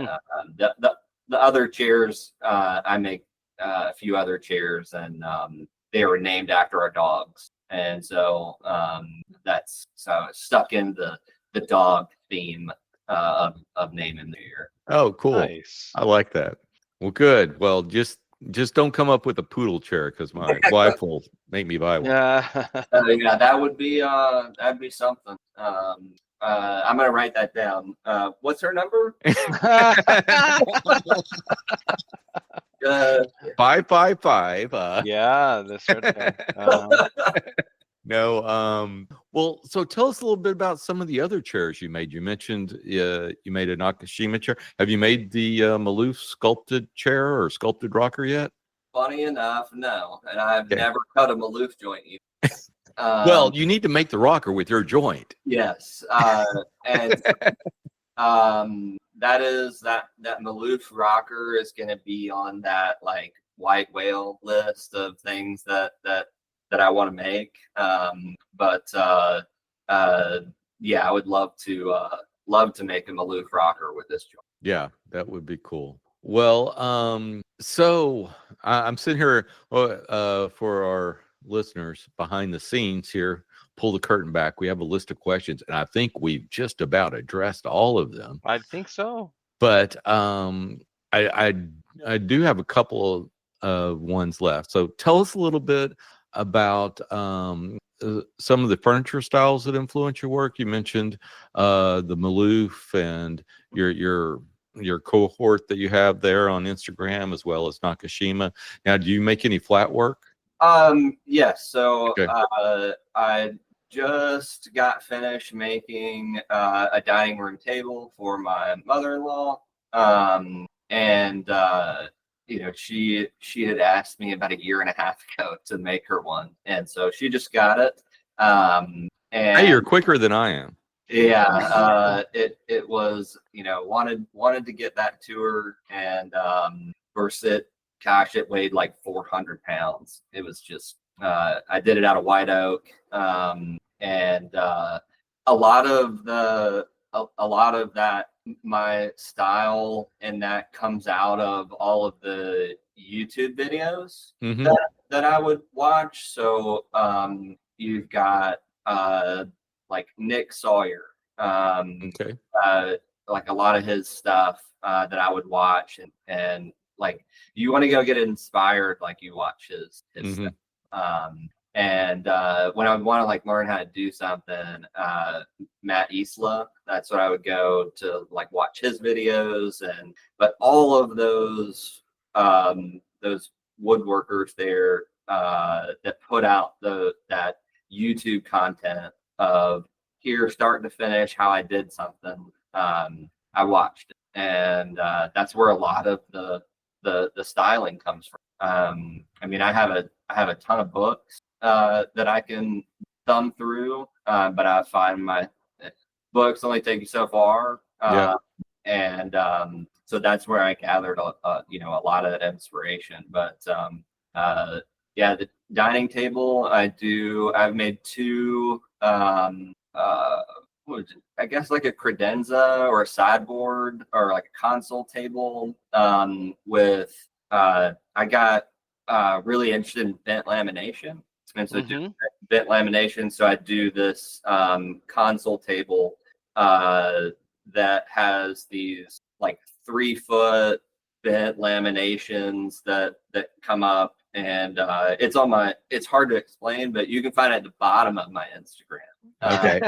the other chairs, I make a few other chairs, and they were named after our dogs, and so that's so stuck in the dog theme of naming the chair. Oh, cool. Nice. I like that. Well, good. Well, just don't come up with a poodle chair, because my wife will make me buy one. Yeah, that would be that'd be something. I'm gonna write that down. What's her number? 555. Yeah, that's right. No. Well, so tell us a little bit about some of the other chairs you made. You mentioned you made a Nakashima chair. Have you made the Maloof sculpted chair or sculpted rocker yet? Funny enough, no. And I've never cut a Maloof joint either. Well, you need to make the rocker with your joint. Yes. And that Maloof rocker is going to be on that like white whale list of things that I want to make. But yeah, I would love to make a Maloof rocker with this joint. Yeah, that would be cool. Well, so I'm sitting here for our listeners behind the scenes here. Pull the curtain back. We have a list of questions, and I think we've just about addressed all of them. I think so. But I do have a couple of ones left. So tell us a little bit about some of the furniture styles that influence your work. You mentioned the Maloof and your cohort that you have there on Instagram, as well as Nakashima. Now, do you make any flat work? Yes. So I just got finished making a dining room table for my mother-in-law. And you know, she had asked me about 1.5 years ago to make her one, and so she just got it. And hey, you're quicker than I am. Yeah, it was, you know, wanted to get that to her, and it weighed like 400 pounds. It was just I did it out of white oak, and a lot of that, my style, and that comes out of all of the YouTube videos that I would watch. So you've got like Nick Sawyer, like a lot of his stuff that I would watch, and like, you want to go get inspired, like you watch his stuff. And when I would want to like learn how to do something, Matt Isla, that's what I would go to, like watch his videos. But all of those woodworkers there that put out that YouTube content of here starting to finish how I did something. I watched it, and that's where a lot of the styling comes from. I mean, I have a ton of books that I can thumb through, but I find my books only take you so far. And so that's where I gathered a lot of that inspiration. But the dining table, I've made two I guess like a credenza or a sideboard or like a console table with I got really interested in bent lamination. And so bent lamination. So I do this console table that has these like 3-foot bent laminations that come up, and it's hard to explain, but you can find it at the bottom of my Instagram. Okay.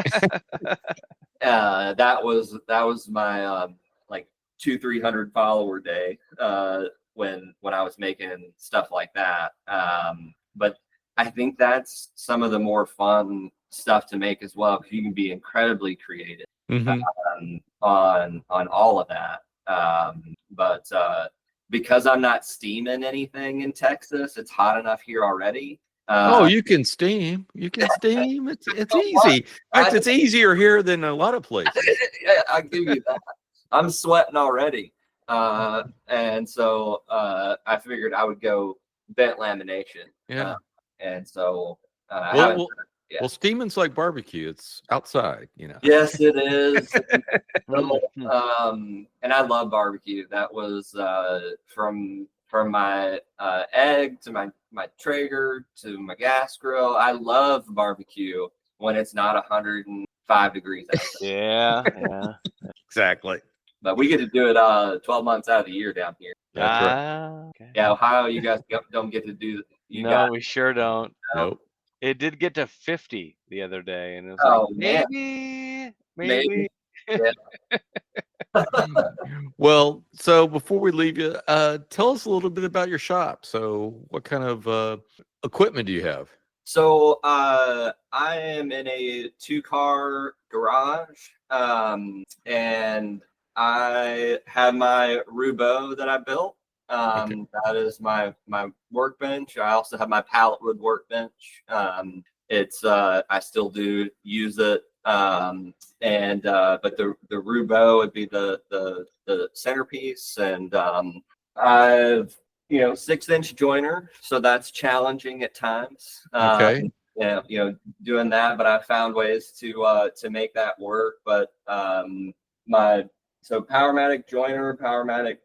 That was my like 200-300 follower day when I was making stuff like that. But I think that's some of the more fun stuff to make as well, because you can be incredibly creative on all of that. But because I'm not steaming anything in Texas, it's hot enough here already. You can steam. You can steam. It's easy. In fact, it's easier here than a lot of places. Yeah, I'll give you that. I'm sweating already. And so I figured I would go bent lamination. Yeah. And so well, steaming's like barbecue. It's outside, Yes, it is. And I love barbecue. That was from my egg to my Traeger to my gas grill. I love barbecue when it's not 105 degrees outside. Yeah. Exactly. But we get to do it 12 months out of the year down here. That's right. Okay. Yeah, Ohio, you guys don't get to do. We sure don't. Nope. It did get to 50 the other day, and it was man. maybe. Yeah. Well, so before we leave you, tell us a little bit about your shop. So what kind of equipment do you have? So I am in a 2-car garage, and I have my Roubo that I built. That is my workbench. I also have my pallet wood workbench. It's I still do use it. But the Roubo would be the centerpiece, and I've 6-inch joiner, so that's challenging at times. Okay. Doing that, but I found ways to make that work. But Powermatic joiner, Powermatic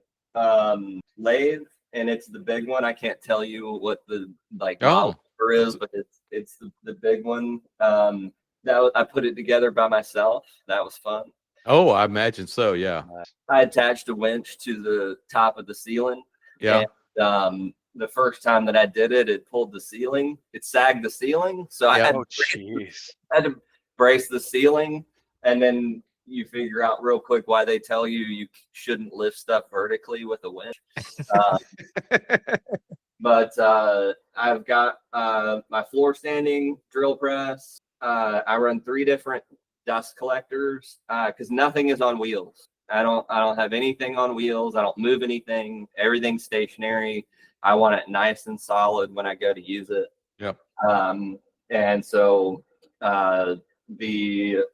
lathe, and it's the big one. I can't tell you what the model number is, but it's the big one. I put it together by myself. That was fun. Oh, I imagine so. Yeah. I attached a winch to the top of the ceiling. Yeah. And, the first time that I did it, it pulled the ceiling. It sagged the ceiling. So I had to brace the ceiling, and then you figure out real quick why they tell you shouldn't lift stuff vertically with a winch. But I've got my floor standing drill press. I run 3 different dust collectors because nothing is on wheels. I don't have anything on wheels. I don't move anything. Everything's stationary. I want it nice and solid when I go to use it. Yep. And so the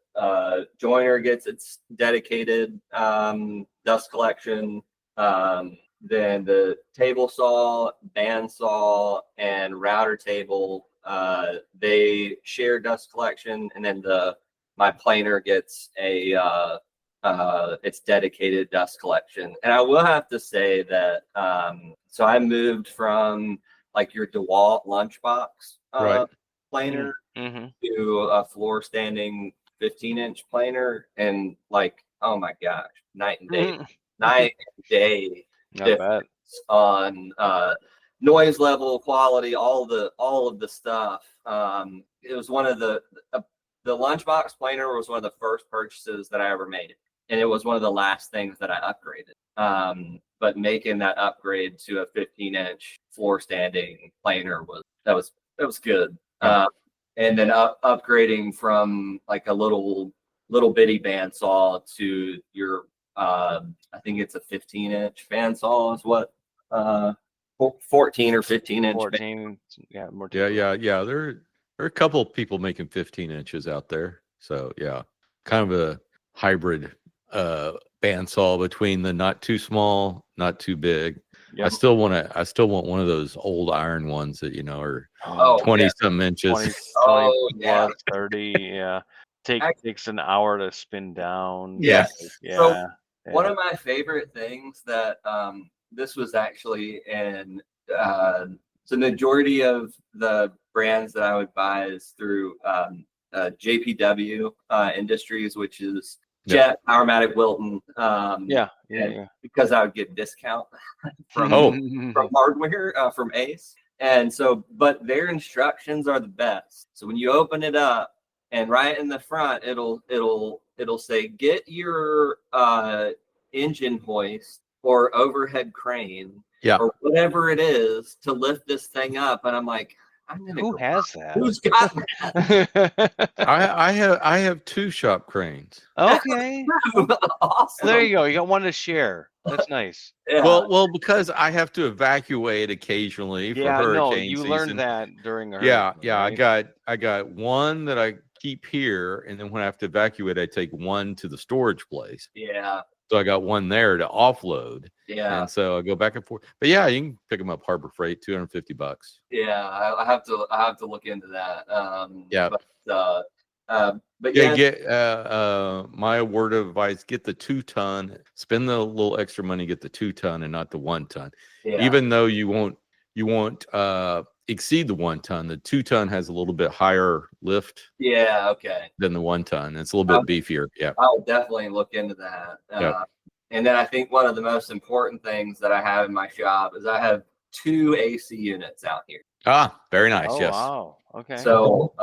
joiner gets its dedicated dust collection. Then the table saw, band saw, and router table, they share dust collection, and then my planer gets its dedicated dust collection. And I will have to say that so I moved from like your DeWalt lunchbox planer to a floor standing 15-inch planer, and oh my gosh, night and day difference on noise level, quality, all of the stuff. It was one of the lunchbox planer was one of the first purchases that I ever made, and it was one of the last things that I upgraded. But making that upgrade to a 15-inch floor standing planer was was good. Yeah. And then upgrading from like a little bitty bandsaw to your I think it's a 15-inch bandsaw is what 14 or 15-inch. 14, yeah, more. Yeah. There are a couple of people making 15 inches out there. So yeah, kind of a hybrid bandsaw between the not too small, not too big. Yep. I still want one of those old iron ones that are 20 some inches. 20 plus 30. Yeah. Takes an hour to spin down. Yeah. Yeah. So one of my favorite things that this was actually in the majority of the brands that I would buy is through JPW Industries, which is Jet, Powermatic, Wilton. Because I would get discount from hardware from Ace. And so, but their instructions are the best. So when you open it up, and right in the front, it'll say, get your engine hoist or overhead crane or whatever it is to lift this thing up. And I'm like, who has that? Who's got that? I have 2 shop cranes. Okay. Awesome. There you go. You got one to share. That's nice. Yeah. Well, because I have to evacuate occasionally for hurricane you season. learned that during a hurricane. Yeah. Right? I got one that I keep here, and then when I have to evacuate, I take one to the storage place. Yeah. So I got one there to offload. Yeah. And so I go back and forth. But yeah, you can pick them up Harbor Freight, $250. Yeah, I have to look into that. But get my word of advice: get the 2-ton. Spend the little extra money, get the 2-ton and not the 1-ton. Yeah. Even though you won't exceed the 1-ton, the 2-ton has a little bit higher lift. Yeah. Okay. Than the 1-ton. It's a little bit beefier. Yeah. I'll definitely look into that. And then I think one of the most important things that I have in my shop is I have 2 AC units out here. Ah, very nice. Oh, yes. Wow. Okay. So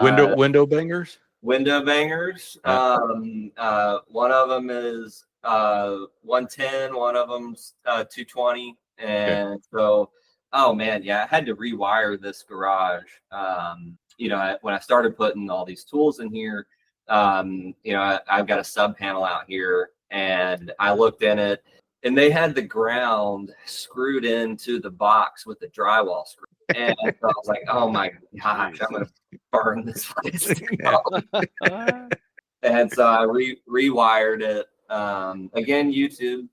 window bangers. Window bangers. One of them is 110. One of them's 220. And so, oh man, yeah, I had to rewire this garage. When I started putting all these tools in here, I've got a sub panel out here, and I looked in it, and they had the ground screwed into the box with the drywall screw. And so I was like, oh my gosh, I'm going to burn this place. And so I rewired it. Again, YouTube,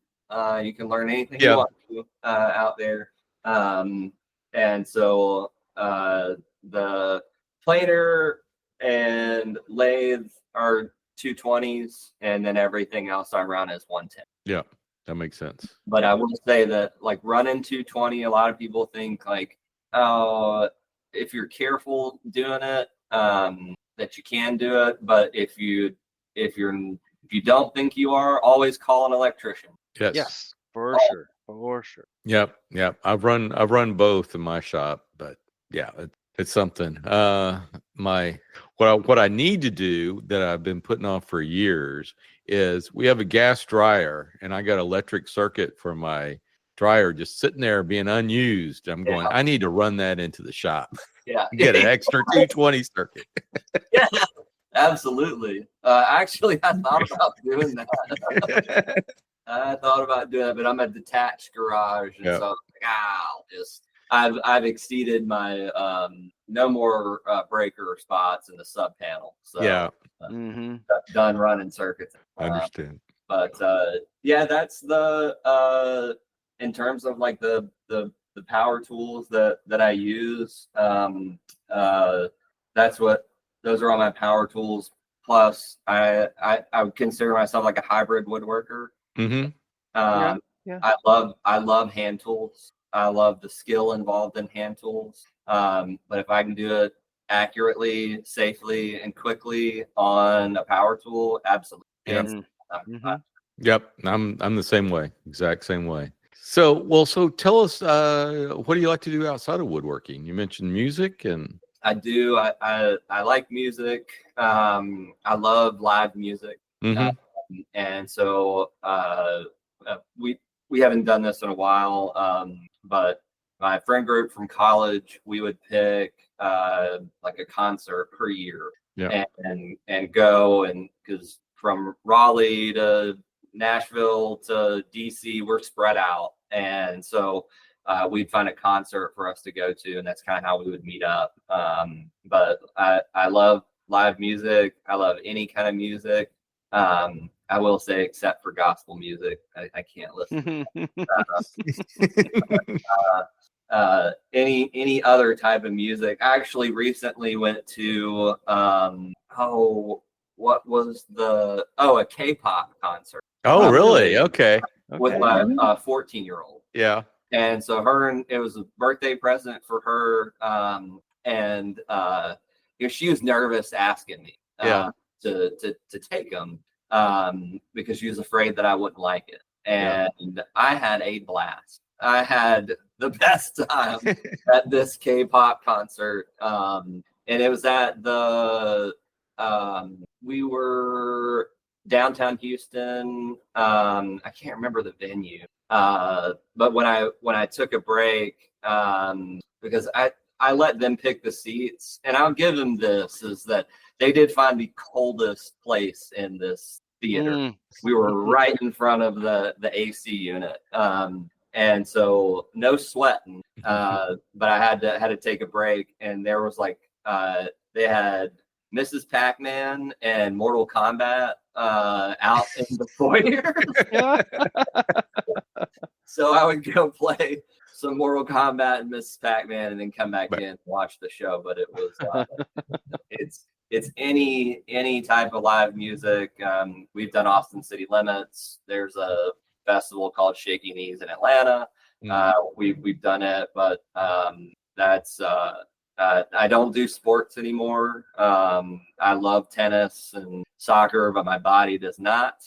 you can learn anything you want to out there. And so the planer and lathe are 220s, and then everything else I run is 110. Yeah, that makes sense. But I will say that like running 220, a lot of people think like, oh, if you're careful doing it, that you can do it. But if you don't think you are, always call an electrician. Yes, for sure. Yep. I've run both in my shop, but yeah, it's something. What I need to do that I've been putting off for years is we have a gas dryer, and I got electric circuit for my dryer just sitting there being unused. I'm going, I need to run that into the shop. Yeah. Get an extra 220 circuit. Yeah, absolutely. Actually, I thought about doing that. But I'm a detached garage, and so I'm like, I've exceeded my no more breaker spots in the sub panel. So done running circuits. I understand. But that's the in terms of like the power tools that I use. Those are all my power tools. Plus, I would consider myself like a hybrid woodworker. Mm-hmm. I love hand tools. I love the skill involved in hand tools. But if I can do it accurately, safely, and quickly on a power tool, absolutely. Yep. I'm the same way. Exact same way. So tell us, what do you like to do outside of woodworking? You mentioned music, and I do. I like music. I love live music. Mm-hmm. And so we haven't done this in a while, but my friend group from college, we would pick like a concert per year, and go, and because from Raleigh to Nashville to DC, we're spread out, and so we'd find a concert for us to go to, and that's kind of how we would meet up. But I love live music. I love any kind of music. I will say, except for gospel music, I can't listen. Any other type of music. I actually recently went to what was a K-pop concert. Oh, really? Okay. With my 14-year-old. Yeah. And so it was a birthday present for her. And she was nervous asking me to take them because she was afraid that I wouldn't like it. And I had a blast. I had the best time at this K-pop concert. And it was at we were downtown Houston. I can't remember the venue. But when I took a break, because I let them pick the seats, and I'll give them this, is that they did find the coldest place in this theater. We were right in front of the AC unit. And so no sweating. But I had to take a break, and there was they had Mrs. Pac-Man and Mortal Kombat out in the foyer. So I would go play some Mortal Kombat and Mrs. Pac-Man, and then come back in and watch the show. But it was it's any type of live music. We've done Austin City Limits. There's a festival called Shaky Knees in Atlanta. We've done it, but that's I don't do sports anymore. I love tennis and soccer, but my body does not.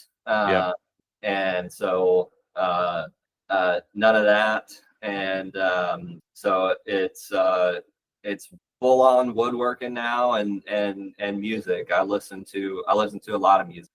And so none of that. And so it's full on woodworking now, and music. I listen to a lot of music.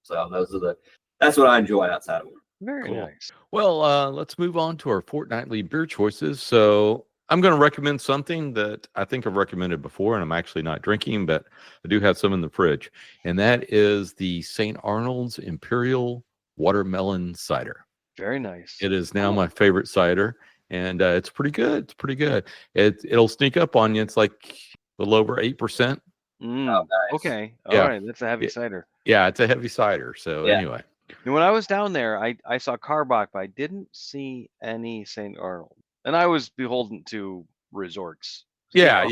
So that's what I enjoy outside of work. Very nice. Well, let's move on to our fortnightly beer choices. So I'm going to recommend something that I think I've recommended before, and I'm actually not drinking, but I do have some in the fridge. And that is the St. Arnold's Imperial Watermelon Cider. Very nice. It is now my favorite cider, and it's pretty good. It's pretty good. It'll sneak up on you. It's like a little over 8%. Oh, nice. Okay. All right. That's a heavy cider. Yeah, it's a heavy cider. So anyway. And when I was down there, I saw Carbach, but I didn't see any St. Arnold. And I was beholden to resorts. Yeah.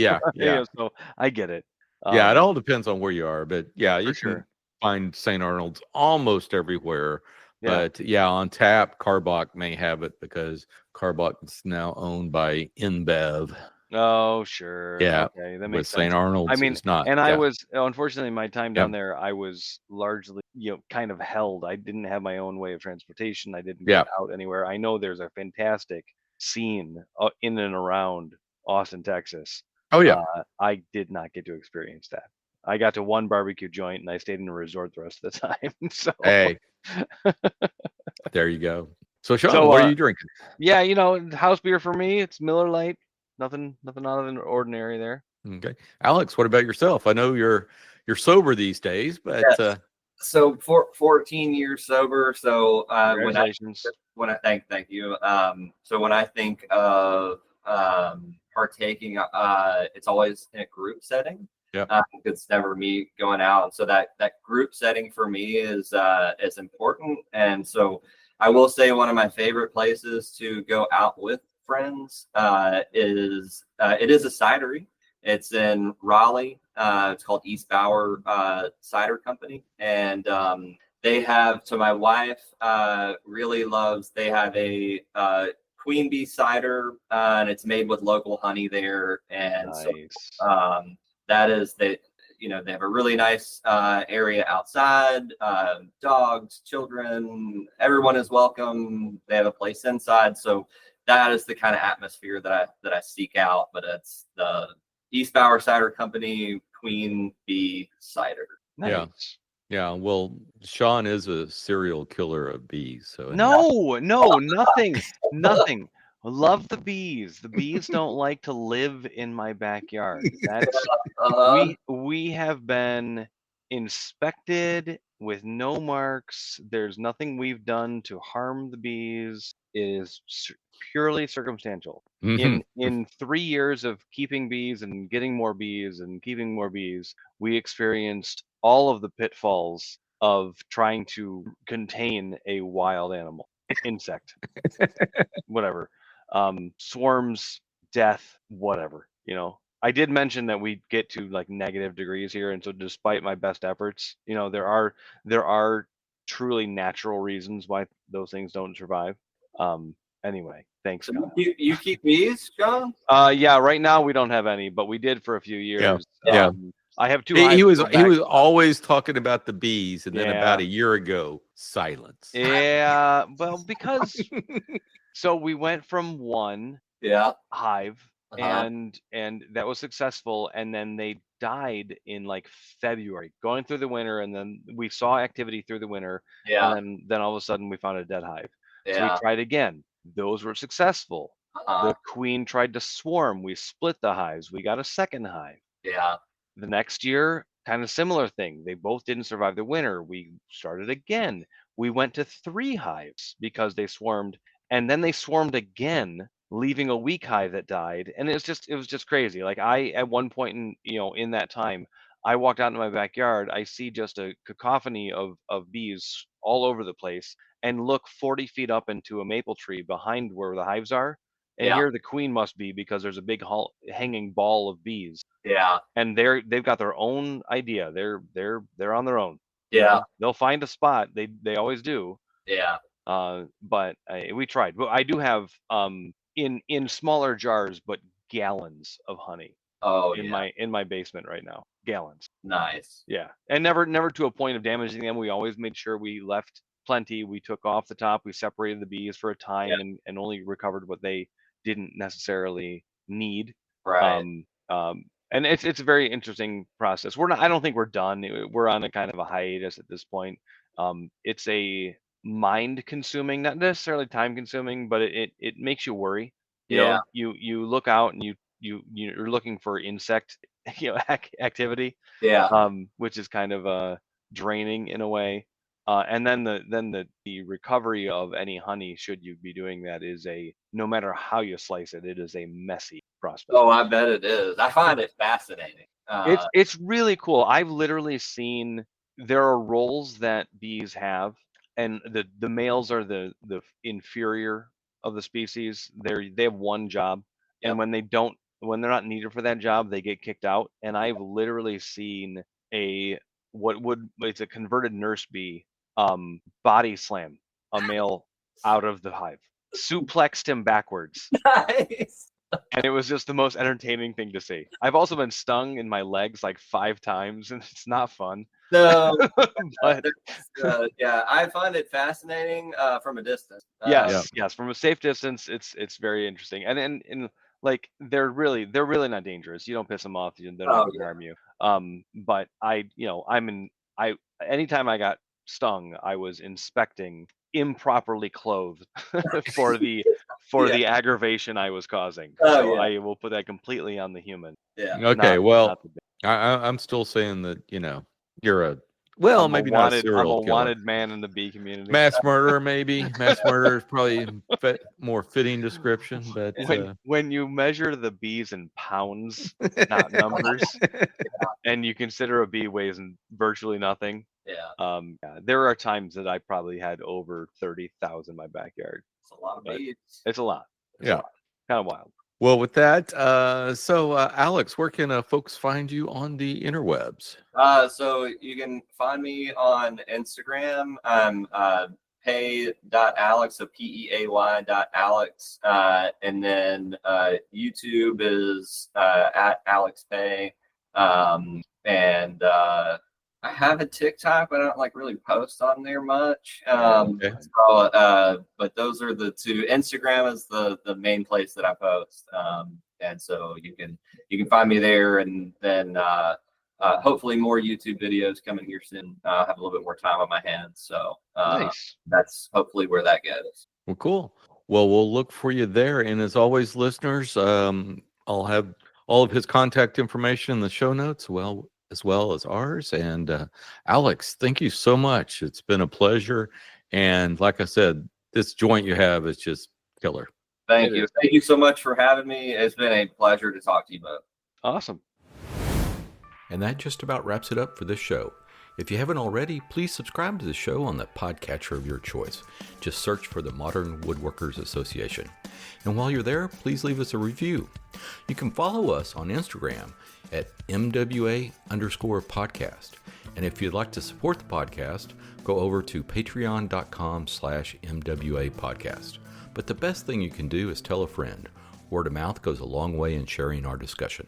So I get it. It all depends on where you are. But you sure. can find St. Arnold's almost everywhere. But on tap, Carbach may have it because Carbach is now owned by InBev. Oh, sure. Yeah. Okay, that makes sense. St. Arnold's, I mean, it's not. And I was, unfortunately, my time down there, I was largely, kind of held. I didn't have my own way of transportation. I didn't get out anywhere. I know there's a fantastic scene in and around Austin, Texas. Oh, yeah. I did not get to experience that. I got to one barbecue joint, and I stayed in a resort the rest of the time. So hey, there you go. So Sean, what are you drinking? Yeah, house beer for me, it's Miller Lite. Nothing out of the ordinary there. Okay, Alex, what about yourself? I know you're sober these days, but so 14 years sober. So congratulations. When I thank you. So when I think of partaking, it's always in a group setting. Yeah, it's never me going out, and so that group setting for me is important. And so I will say one of my favorite places to go out with friends is a cidery. It's in Raleigh. It's called East Bower Cider Company, and they have. So my wife really loves. They have a Queen Bee cider, and it's made with local honey there, and nice. So that is that. They have a really nice area outside. Dogs, children, everyone is welcome. They have a place inside, so that is the kind of atmosphere that I seek out. But it's the East Bower Cider Company Queen Bee Cider. Nice. Yeah. Well, Sean is a serial killer of bees. So no, nothing. Love the bees. The bees don't like to live in my backyard. That's we have been inspected with no marks. There's nothing we've done to harm the bees. It is purely circumstantial. In 3 years of keeping bees and getting more bees and keeping more bees, we experienced all of the pitfalls of trying to contain a wild animal, insect, whatever, swarms, death, whatever, you know. I did mention that we get to like negative degrees here, and so despite my best efforts, you know, there are truly natural reasons why those things don't survive. Anyway, thanks, Kyle. You keep bees, John? Yeah, right now we don't have any, but we did for a few years. Yeah. I have 2 He was hives. always talking about the bees, and then about a year ago, silence. Yeah, well, because so we went from one hive, and that was successful, and then they died in like February, going through the winter, and then we saw activity through the winter, and then all of a sudden we found a dead hive. So we tried again. Those were successful. The queen tried to swarm. We split the hives. We got a second hive. The next year, kind of similar thing. They both didn't survive the winter. We started again. We went to 3 hives because they swarmed, and then they swarmed again, leaving a weak hive that died. And it was just crazy. Like at one point in that time, I walked out into my backyard. I see just a cacophony of bees all over the place, and look 40 feet up into a maple tree behind where the hives are. And here the queen must be, because there's a big hanging ball of bees. And they've got their own idea. They're on their own. They'll find a spot. They always do. But we tried. But I do have in smaller jars, but gallons of honey. In my basement right now. Gallons. Nice. Yeah. And never to a point of damaging them. We always made sure we left plenty. We took off the top. We separated the bees for a time, and only recovered what they didn't necessarily need. Right. And it's a very interesting process. I don't think we're done. We're on a kind of a hiatus at this point. It's a mind consuming, not necessarily time consuming, but it makes you worry. You know, you look out and you're looking for insect activity. Which is kind of draining in a way. And then the recovery of any honey, should you be doing that, is no matter how you slice it, it is a messy process. Oh, I bet it is. I find it fascinating. It's really cool. I've literally seen, there are roles that bees have, and the males are the inferior of the species. They have one job, and when they're not needed for that job, they get kicked out. And I've literally seen it's a converted nurse bee body slam a male out of the hive, suplexed him backwards. Nice. And it was just the most entertaining thing to see. I've also been stung in my legs like 5 times, and it's not fun. No, but I find it fascinating from a distance. Yes, from a safe distance, it's very interesting, and like they're really not dangerous. You don't piss them off, they're not going to harm you. But anytime I got stung, I was inspecting improperly clothed for the aggravation I was causing. I will put that completely on the human. Okay. I'm still saying that you're maybe not a serial killer. Wanted man in the bee community. Mass murderer, maybe. Mass murderer is probably more fitting description. But when you measure the bees in pounds, not numbers, and you consider a bee weighs virtually nothing. There are times that I probably had over 30,000 in my backyard. It's a lot of bees. It's a lot. Kind of wild. Well, with that, Alex, where can folks find you on the interwebs? So you can find me on Instagram. I'm Peay.Alex, so Peay.Alex. And then YouTube is at Alex Peay. And I have a TikTok, but I don't really post on there much. Okay. But those are the two. Instagram is the main place that I post. And so you can find me there, and then hopefully more YouTube videos coming here soon. I have a little bit more time on my hands, so nice. That's hopefully where that goes. Well, cool. Well, we'll look for you there. And as always, listeners, I'll have all of his contact information in the show notes, as well as ours. And Alex, thank you so much. It's been a pleasure. And like I said, this joint you have is just killer. Thank you. Thank you so much for having me. It's been a pleasure to talk to you both. Awesome. And that just about wraps it up for this show. If you haven't already, please subscribe to the show on the podcatcher of your choice. Just search for the Modern Woodworkers Association. And while you're there, please leave us a review. You can follow us on Instagram at MWA_podcast. And if you'd like to support the podcast, go over to patreon.com/MWA podcast. But the best thing you can do is tell a friend. Word of mouth goes a long way in sharing our discussion.